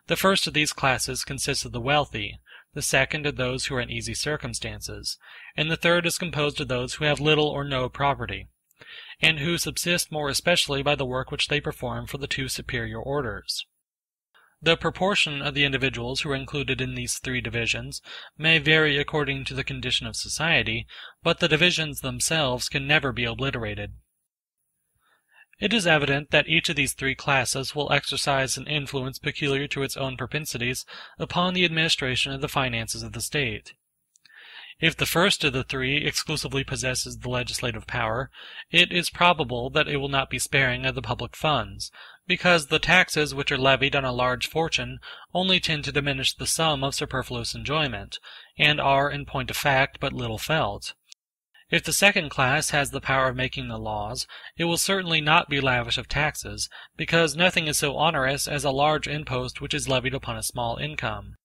Speaker 3: The first of these classes consists of the wealthy, the second of those who are in easy circumstances, and the third is composed of those who have little or no property, and who subsist more especially by the work which they perform for the two superior orders. The proportion of the individuals who are included in these three divisions may vary according to the condition of society, but the divisions themselves can never be obliterated. It is evident that each of these three classes will exercise an influence peculiar to its own propensities upon the administration of the finances of the state. If the first of the three exclusively possesses the legislative power, it is probable that it will not be sparing of the public funds, because the taxes which are levied on a large fortune only tend to diminish the sum of superfluous enjoyment, and are, in point of fact, but little felt. If the second class has the power of making the laws, it will certainly not be lavish of taxes, because nothing is so onerous as a large impost which is levied upon a small income.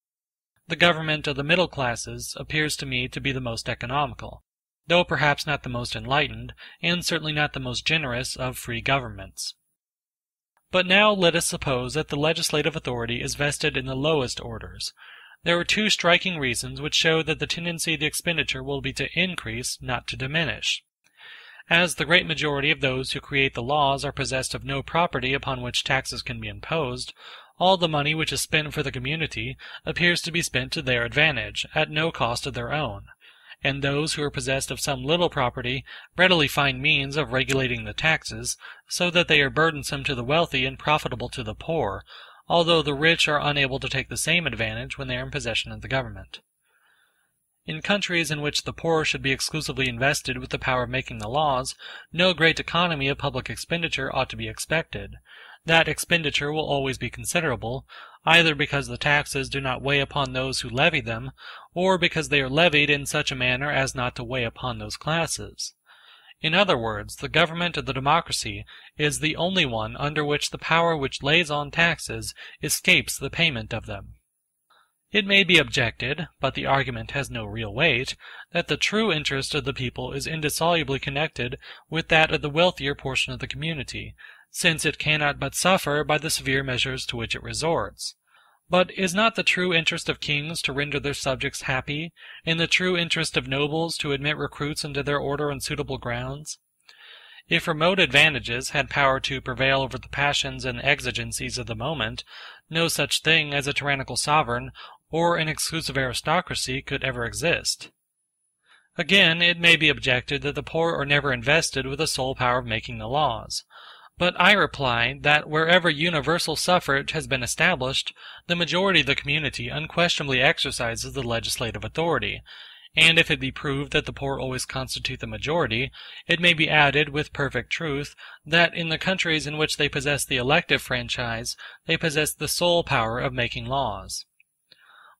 Speaker 3: The government of the middle classes appears to me to be the most economical, though perhaps not the most enlightened, and certainly not the most generous of free governments. But now let us suppose that the legislative authority is vested in the lowest orders. There are two striking reasons which show that the tendency of the expenditure will be to increase, not to diminish. As the great majority of those who create the laws are possessed of no property upon which taxes can be imposed, all the money which is spent for the community appears to be spent to their advantage, at no cost of their own, and those who are possessed of some little property readily find means of regulating the taxes, so that they are burdensome to the wealthy and profitable to the poor, although the rich are unable to take the same advantage when they are in possession of the government. In countries in which the poor should be exclusively invested with the power of making the laws, no great economy of public expenditure ought to be expected. That expenditure will always be considerable, either because the taxes do not weigh upon those who levy them, or because they are levied in such a manner as not to weigh upon those classes. In other words, the government of the democracy is the only one under which the power which lays on taxes escapes the payment of them. It may be objected, but the argument has no real weight, that the true interest of the people is indissolubly connected with that of the wealthier portion of the community, since it cannot but suffer by the severe measures to which it resorts. But is not the true interest of kings to render their subjects happy, and the true interest of nobles to admit recruits into their order on suitable grounds? If remote advantages had power to prevail over the passions and exigencies of the moment, no such thing as a tyrannical sovereign or an exclusive aristocracy could ever exist. Again, it may be objected that the poor are never invested with the sole power of making the laws. But I reply that wherever universal suffrage has been established, the majority of the community unquestionably exercises the legislative authority, and if it be proved that the poor always constitute the majority, it may be added with perfect truth that in the countries in which they possess the elective franchise, they possess the sole power of making laws.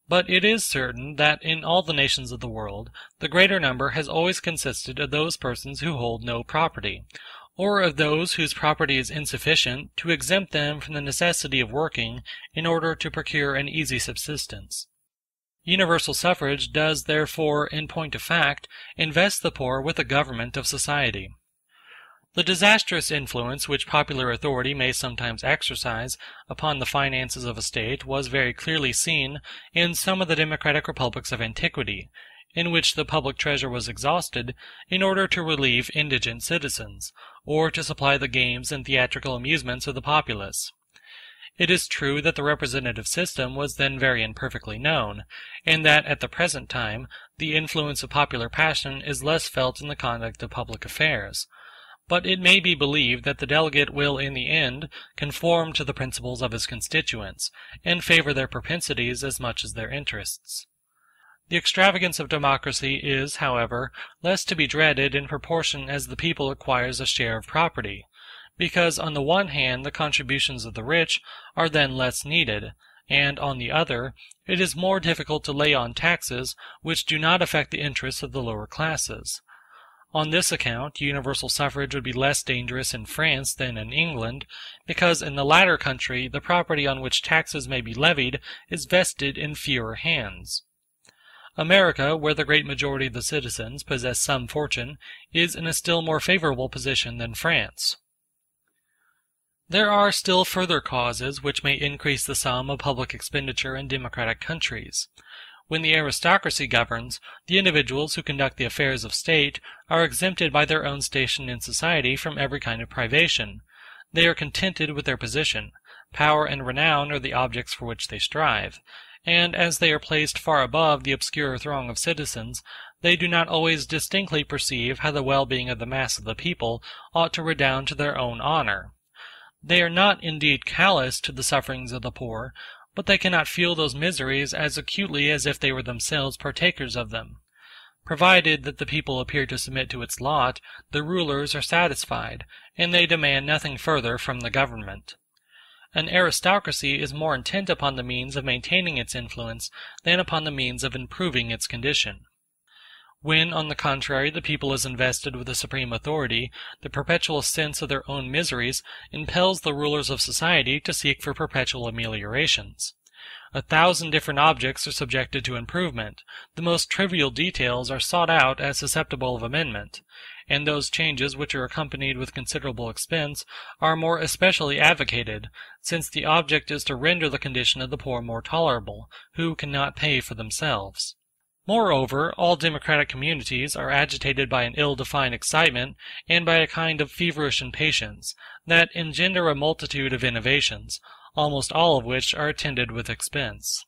Speaker 3: But it is certain that in all the nations of the world, the greater number has always consisted of those persons who hold no property, or of those whose property is insufficient to exempt them from the necessity of working in order to procure an easy subsistence. Universal suffrage does therefore, in point of fact, invest the poor with the government of society. The disastrous influence which popular authority may sometimes exercise upon the finances of a state was very clearly seen in some of the democratic republics of antiquity, in which the public treasure was exhausted in order to relieve indigent citizens, or to supply the games and theatrical amusements of the populace. It is true that the representative system was then very imperfectly known, and that at the present time the influence of popular passion is less felt in the conduct of public affairs. But it may be believed that the delegate will in the end conform to the principles of his constituents, and favor their propensities as much as their interests. The extravagance of democracy is, however, less to be dreaded in proportion as the people acquires a share of property, because on the one hand the contributions of the rich are then less needed, and on the other, it is more difficult to lay on taxes which do not affect the interests of the lower classes. On this account, universal suffrage would be less dangerous in France than in England, because in the latter country the property on which taxes may be levied is vested in fewer hands. America, where the great majority of the citizens possess some fortune, is in a still more favorable position than France. There are still further causes which may increase the sum of public expenditure in democratic countries. When the aristocracy governs, the individuals who conduct the affairs of state are exempted by their own station in society from every kind of privation. They are contented with their position. Power and renown are the objects for which they strive, and as they are placed far above the obscure throng of citizens, they do not always distinctly perceive how the well-being of the mass of the people ought to redound to their own honor. They are not indeed callous to the sufferings of the poor, but they cannot feel those miseries as acutely as if they were themselves partakers of them. Provided that the people appear to submit to its lot, the rulers are satisfied, and they demand nothing further from the government. An aristocracy is more intent upon the means of maintaining its influence than upon the means of improving its condition. When, on the contrary, the people is invested with the supreme authority, the perpetual sense of their own miseries impels the rulers of society to seek for perpetual ameliorations. 1,000 different objects are subjected to improvement, the most trivial details are sought out as susceptible of amendment, and those changes which are accompanied with considerable expense are more especially advocated, since the object is to render the condition of the poor more tolerable, who cannot pay for themselves. Moreover, all democratic communities are agitated by an ill-defined excitement and by a kind of feverish impatience, that engender a multitude of innovations, almost all of which are attended with expense.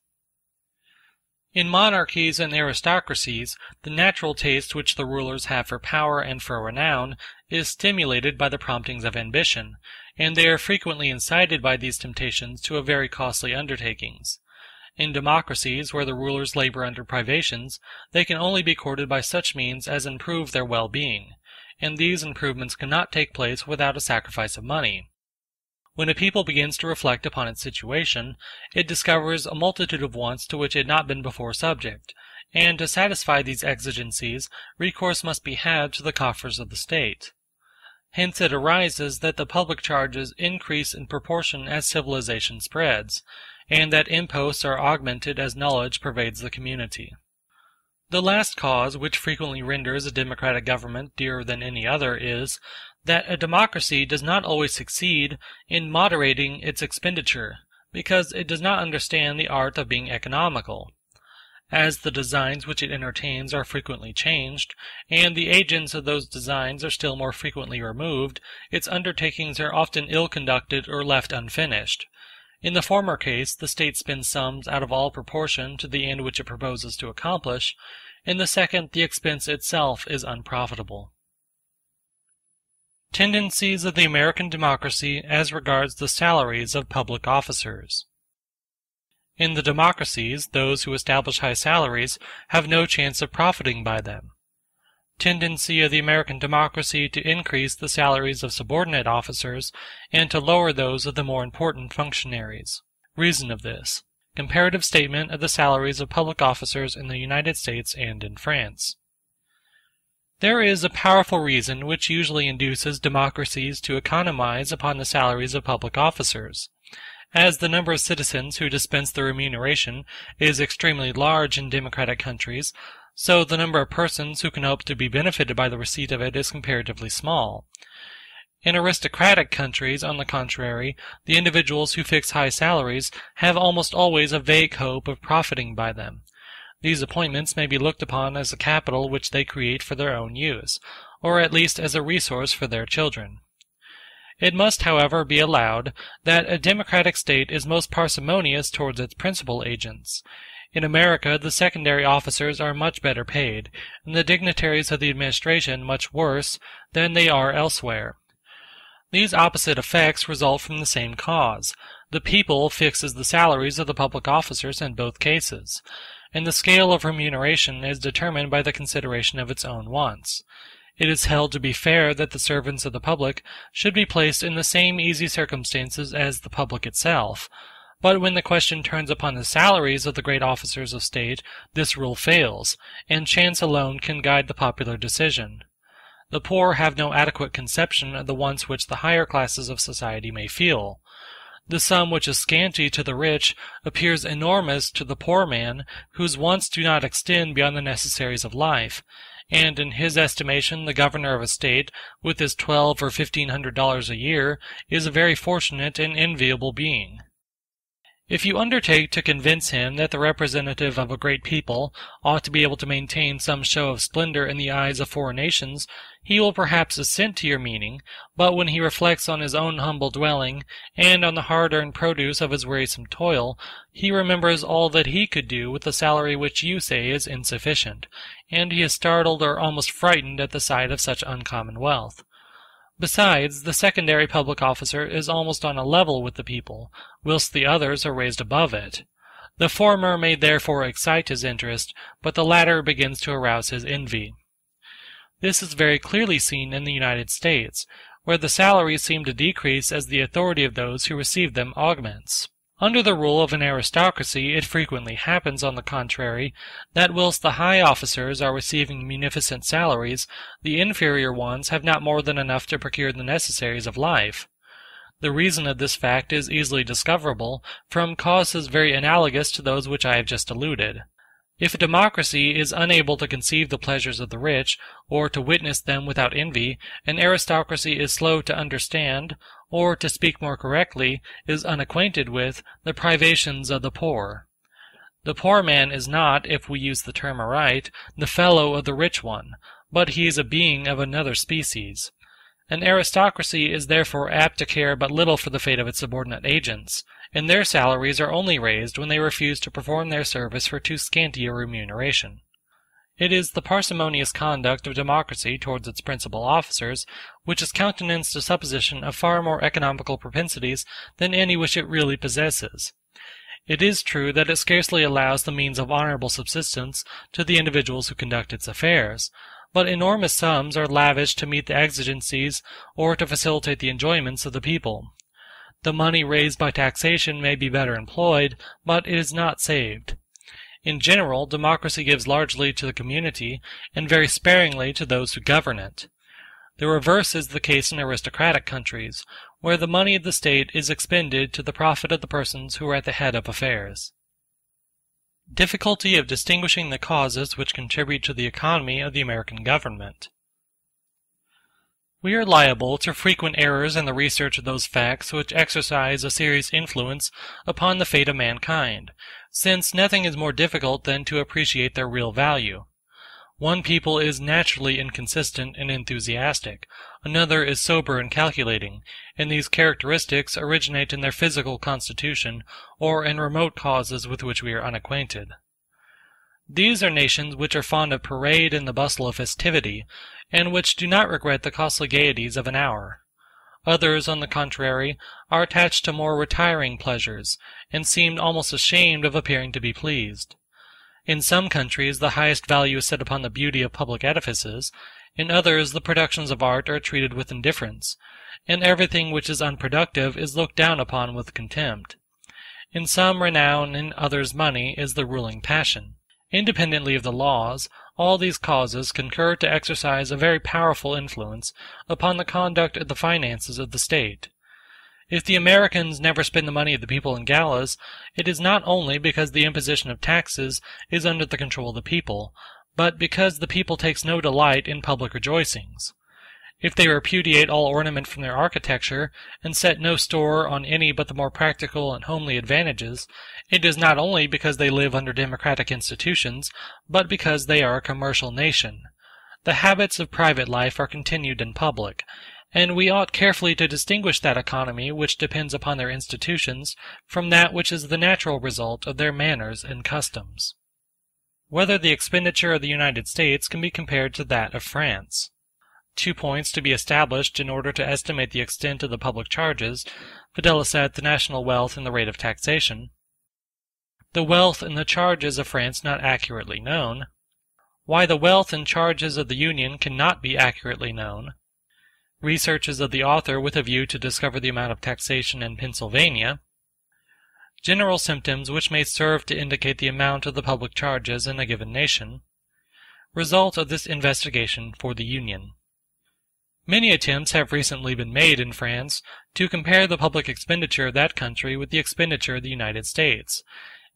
Speaker 3: In monarchies and aristocracies, the natural taste which the rulers have for power and for renown is stimulated by the promptings of ambition, and they are frequently incited by these temptations to very costly undertakings. In democracies, where the rulers labor under privations, they can only be courted by such means as improve their well-being, and these improvements cannot take place without a sacrifice of money. When a people begins to reflect upon its situation, it discovers a multitude of wants to which it had not been before subject, and to satisfy these exigencies recourse must be had to the coffers of the state. Hence it arises that the public charges increase in proportion as civilization spreads, and that imposts are augmented as knowledge pervades the community. The last cause which frequently renders a democratic government dearer than any other is, that a democracy does not always succeed in moderating its expenditure, because it does not understand the art of being economical. As the designs which it entertains are frequently changed, and the agents of those designs are still more frequently removed, its undertakings are often ill conducted or left unfinished. In the former case, the state spends sums out of all proportion to the end which it proposes to accomplish. In the second, the expense itself is unprofitable. Tendencies of the American democracy as regards the salaries of public officers. In the democracies, those who establish high salaries have no chance of profiting by them. Tendency of the American democracy to increase the salaries of subordinate officers and to lower those of the more important functionaries. Reason of this. Comparative statement of the salaries of public officers in the United States and in France. There is a powerful reason which usually induces democracies to economize upon the salaries of public officers. As the number of citizens who dispense the remuneration is extremely large in democratic countries, so the number of persons who can hope to be benefited by the receipt of it is comparatively small. In aristocratic countries, on the contrary, the individuals who fix high salaries have almost always a vague hope of profiting by them. These appointments may be looked upon as a capital which they create for their own use, or at least as a resource for their children. It must, however, be allowed that a democratic state is most parsimonious towards its principal agents. In America, the secondary officers are much better paid, and the dignitaries of the administration much worse than they are elsewhere. These opposite effects result from the same cause. The people fixes the salaries of the public officers in both cases, and the scale of remuneration is determined by the consideration of its own wants. It is held to be fair that the servants of the public should be placed in the same easy circumstances as the public itself, but when the question turns upon the salaries of the great officers of state, this rule fails, and chance alone can guide the popular decision. The poor have no adequate conception of the wants which the higher classes of society may feel. The sum which is scanty to the rich appears enormous to the poor man, whose wants do not extend beyond the necessaries of life, and in his estimation the governor of a state, with his $1,200 or $1,500 a year, is a very fortunate and enviable being. If you undertake to convince him that the representative of a great people ought to be able to maintain some show of splendor in the eyes of foreign nations, he will perhaps assent to your meaning, but when he reflects on his own humble dwelling, and on the hard-earned produce of his wearisome toil, he remembers all that he could do with the salary which you say is insufficient, and he is startled or almost frightened at the sight of such uncommon wealth. Besides, the secondary public officer is almost on a level with the people, whilst the others are raised above it. The former may therefore excite his interest, but the latter begins to arouse his envy. This is very clearly seen in the United States, where the salaries seem to decrease as the authority of those who receive them augments. Under the rule of an aristocracy it frequently happens, on the contrary, that whilst the high officers are receiving munificent salaries, the inferior ones have not more than enough to procure the necessaries of life. The reason of this fact is easily discoverable, from causes very analogous to those which I have just alluded. If a democracy is unable to conceive the pleasures of the rich, or to witness them without envy, an aristocracy is slow to understand, or, to speak more correctly, is unacquainted with, the privations of the poor. The poor man is not, if we use the term aright, the fellow of the rich one, but he is a being of another species. An aristocracy is therefore apt to care but little for the fate of its subordinate agents, and their salaries are only raised when they refuse to perform their service for too scanty a remuneration. It is the parsimonious conduct of democracy towards its principal officers which has countenanced a supposition of far more economical propensities than any which it really possesses. It is true that it scarcely allows the means of honorable subsistence to the individuals who conduct its affairs, but enormous sums are lavished to meet the exigencies or to facilitate the enjoyments of the people. The money raised by taxation may be better employed, but it is not saved. In general, democracy gives largely to the community, and very sparingly to those who govern it. The reverse is the case in aristocratic countries, where the money of the state is expended to the profit of the persons who are at the head of affairs. Difficulty of distinguishing the causes which contribute to the economy of the American government. We are liable to frequent errors in the research of those facts which exercise a serious influence upon the fate of mankind, since nothing is more difficult than to appreciate their real value. One people is naturally inconsistent and enthusiastic, another is sober and calculating, and these characteristics originate in their physical constitution or in remote causes with which we are unacquainted. These are nations which are fond of parade and the bustle of festivity, and which do not regret the costly gaieties of an hour. Others, on the contrary, are attached to more retiring pleasures, and seem almost ashamed of appearing to be pleased. In some countries the highest value is set upon the beauty of public edifices, in others the productions of art are treated with indifference, and everything which is unproductive is looked down upon with contempt. In some renown, in others money, is the ruling passion. Independently of the laws, all these causes concur to exercise a very powerful influence upon the conduct of the finances of the state. If the Americans never spend the money of the people in galas, it is not only because the imposition of taxes is under the control of the people, but because the people takes no delight in public rejoicings. If they repudiate all ornament from their architecture, and set no store on any but the more practical and homely advantages, it is not only because they live under democratic institutions, but because they are a commercial nation. The habits of private life are continued in public, and we ought carefully to distinguish that economy which depends upon their institutions from that which is the natural result of their manners and customs. Whether the expenditure of the United States can be compared to that of France. 2 points to be established in order to estimate the extent of the public charges, viz. the national wealth and the rate of taxation. The wealth and the charges of France not accurately known. Why the wealth and charges of the Union cannot be accurately known. Researches of the author with a view to discover the amount of taxation in Pennsylvania. General symptoms which may serve to indicate the amount of the public charges in a given nation. Result of this investigation for the Union. Many attempts have recently been made in France to compare the public expenditure of that country with the expenditure of the United States.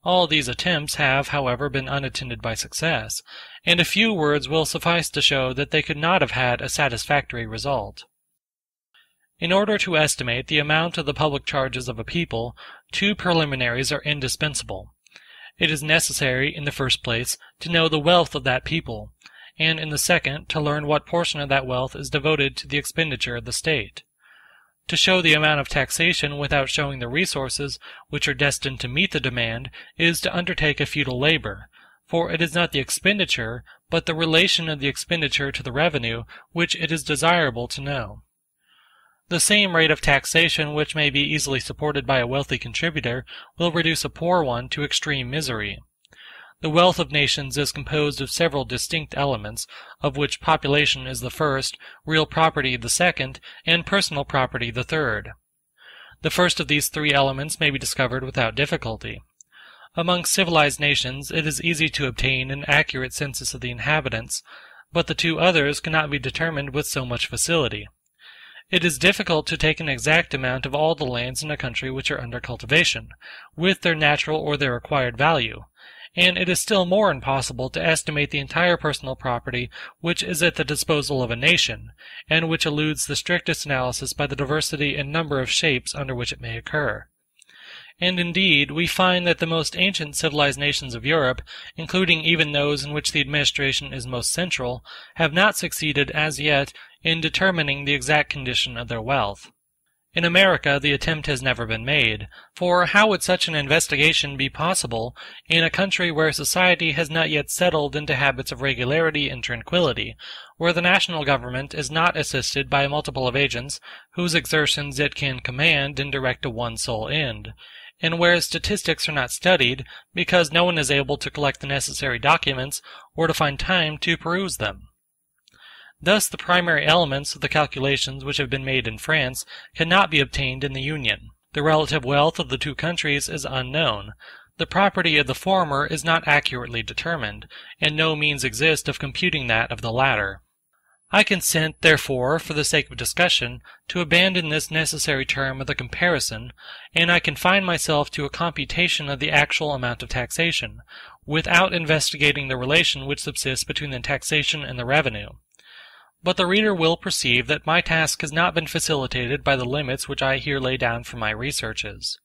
Speaker 3: All these attempts have, however, been unattended by success, and a few words will suffice to show that they could not have had a satisfactory result. In order to estimate the amount of the public charges of a people, 2 preliminaries are indispensable. It is necessary, in the first place, to know the wealth of that people, and in the second, to learn what portion of that wealth is devoted to the expenditure of the state. To show the amount of taxation without showing the resources which are destined to meet the demand is to undertake a futile labor, for it is not the expenditure, but the relation of the expenditure to the revenue which it is desirable to know. The same rate of taxation which may be easily supported by a wealthy contributor will reduce a poor one to extreme misery. The wealth of nations is composed of several distinct elements, of which population is the first, real property the second, and personal property the third. The first of these 3 elements may be discovered without difficulty. Among civilized nations it is easy to obtain an accurate census of the inhabitants, but the 2 others cannot be determined with so much facility. It is difficult to take an exact amount of all the lands in a country which are under cultivation, with their natural or their acquired value, and it is still more impossible to estimate the entire personal property which is at the disposal of a nation, and which eludes the strictest analysis by the diversity and number of shapes under which it may occur. And indeed, we find that the most ancient civilized nations of Europe, including even those in which the administration is most central, have not succeeded as yet in determining the exact condition of their wealth. In America the attempt has never been made, for how would such an investigation be possible in a country where society has not yet settled into habits of regularity and tranquillity, where the national government is not assisted by a multiple of agents whose exertions it can command and direct to one sole end, and where statistics are not studied because no one is able to collect the necessary documents or to find time to peruse them? Thus the primary elements of the calculations which have been made in France cannot be obtained in the Union. The relative wealth of the 2 countries is unknown. The property of the former is not accurately determined, and no means exist of computing that of the latter. I consent, therefore, for the sake of discussion, to abandon this necessary term of the comparison, and I confine myself to a computation of the actual amount of taxation, without investigating the relation which subsists between the taxation and the revenue. But the reader will perceive that my task has not been facilitated by the limits which I here lay down for my researches.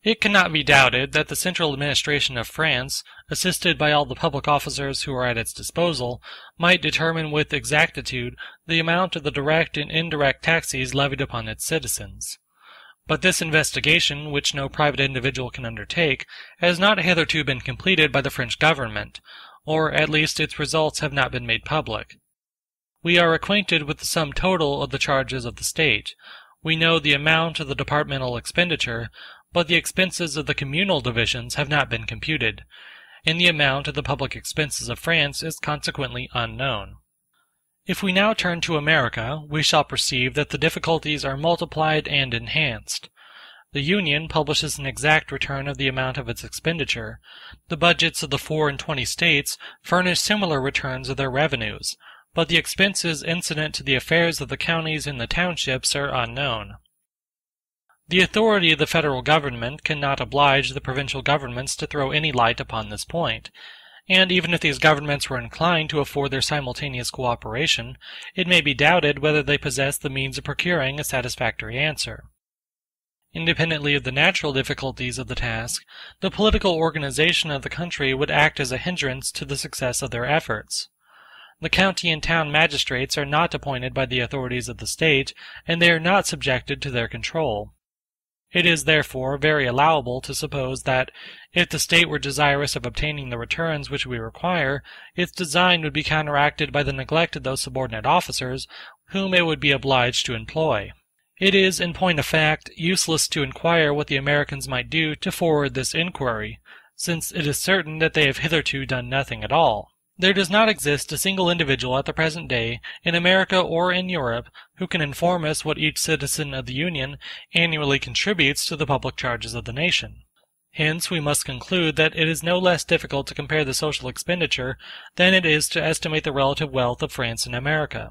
Speaker 3: It cannot be doubted that the central administration of France, assisted by all the public officers who are at its disposal, might determine with exactitude the amount of the direct and indirect taxes levied upon its citizens. But this investigation, which no private individual can undertake, has not hitherto been completed by the French government, or at least its results have not been made public. We are acquainted with the sum total of the charges of the state. We know the amount of the departmental expenditure, but the expenses of the communal divisions have not been computed, and the amount of the public expenses of France is consequently unknown. If we now turn to America, we shall perceive that the difficulties are multiplied and enhanced. The Union publishes an exact return of the amount of its expenditure. The budgets of the 24 states furnish similar returns of their revenues, but the expenses incident to the affairs of the counties and the townships are unknown. The authority of the federal government cannot oblige the provincial governments to throw any light upon this point, and even if these governments were inclined to afford their simultaneous cooperation, it may be doubted whether they possess the means of procuring a satisfactory answer. Independently of the natural difficulties of the task, the political organization of the country would act as a hindrance to the success of their efforts. The county and town magistrates are not appointed by the authorities of the state, and they are not subjected to their control. It is therefore very allowable to suppose that, if the state were desirous of obtaining the returns which we require, its design would be counteracted by the neglect of those subordinate officers whom it would be obliged to employ. It is, in point of fact, useless to inquire what the Americans might do to forward this inquiry, since it is certain that they have hitherto done nothing at all. There does not exist a single individual at the present day, in America or in Europe, who can inform us what each citizen of the Union annually contributes to the public charges of the nation. Hence we must conclude that it is no less difficult to compare the social expenditure than it is to estimate the relative wealth of France and America.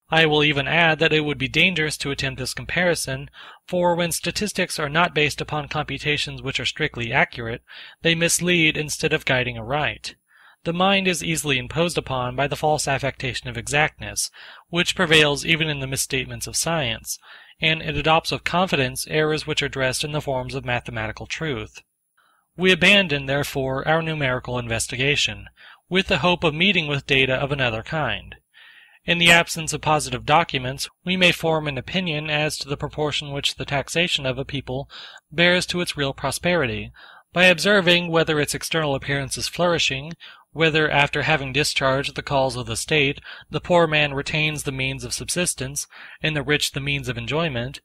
Speaker 3: I will even add that it would be dangerous to attempt this comparison, for when statistics are not based upon computations which are strictly accurate, they mislead instead of guiding aright. The mind is easily imposed upon by the false affectation of exactness, which prevails even in the misstatements of science, and it adopts with confidence errors which are dressed in the forms of mathematical truth. We abandon, therefore, our numerical investigation, with the hope of meeting with data of another kind. In the absence of positive documents, we may form an opinion as to the proportion which the taxation of a people bears to its real prosperity, by observing whether its external appearance is flourishing, whether after having discharged the calls of the state, the poor man retains the means of subsistence, and the rich the means of enjoyment,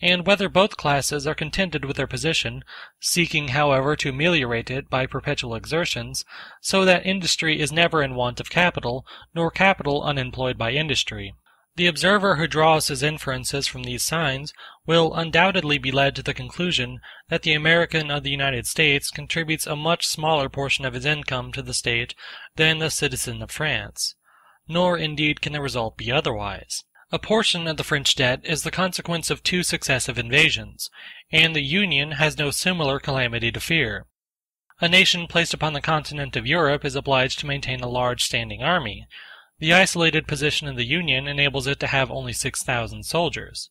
Speaker 3: and whether both classes are contented with their position, seeking however to ameliorate it by perpetual exertions, so that industry is never in want of capital, nor capital unemployed by industry. The observer who draws his inferences from these signs will undoubtedly be led to the conclusion that the American of the United States contributes a much smaller portion of his income to the state than the citizen of France. Nor indeed can the result be otherwise. A portion of the French debt is the consequence of 2 successive invasions, and the Union has no similar calamity to fear. A nation placed upon the continent of Europe is obliged to maintain a large standing army. The isolated position of the Union enables it to have only 6,000 soldiers.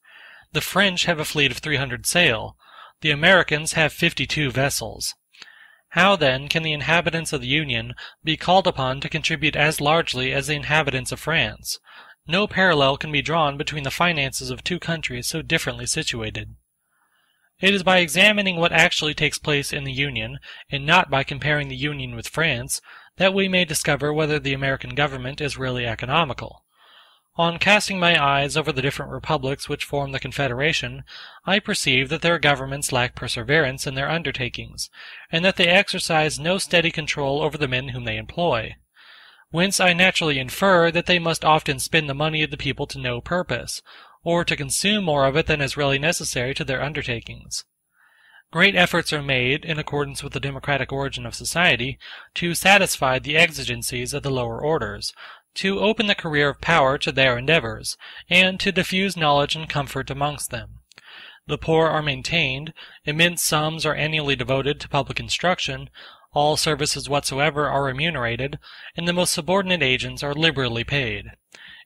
Speaker 3: The French have a fleet of 300 sail. The Americans have 52 vessels. How, then, can the inhabitants of the Union be called upon to contribute as largely as the inhabitants of France? No parallel can be drawn between the finances of 2 countries so differently situated. It is by examining what actually takes place in the Union, and not by comparing the Union with France, that we may discover whether the American government is really economical. On casting my eyes over the different republics which form the Confederation, I perceive that their governments lack perseverance in their undertakings, and that they exercise no steady control over the men whom they employ. Whence I naturally infer that they must often spend the money of the people to no purpose, or to consume more of it than is really necessary to their undertakings. Great efforts are made, in accordance with the democratic origin of society, to satisfy the exigencies of the lower orders, to open the career of power to their endeavors, and to diffuse knowledge and comfort amongst them. The poor are maintained, immense sums are annually devoted to public instruction, all services whatsoever are remunerated, and the most subordinate agents are liberally paid.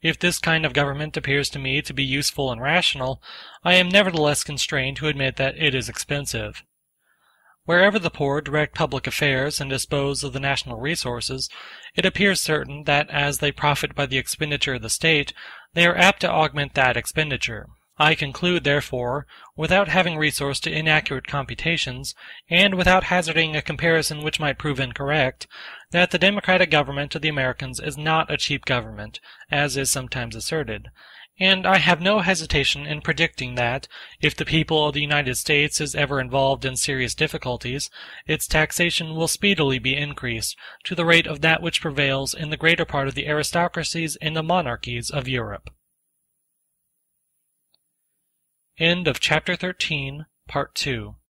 Speaker 3: If this kind of government appears to me to be useful and rational, I am nevertheless constrained to admit that it is expensive. Wherever the poor direct public affairs and dispose of the national resources, it appears certain that as they profit by the expenditure of the state, they are apt to augment that expenditure. I conclude, therefore, without having recourse to inaccurate computations, and without hazarding a comparison which might prove incorrect, that the democratic government of the Americans is not a cheap government, as is sometimes asserted; and I have no hesitation in predicting that, if the people of the United States is ever involved in serious difficulties, its taxation will speedily be increased to the rate of that which prevails in the greater part of the aristocracies and the monarchies of Europe. End of Chapter 13, Part 2.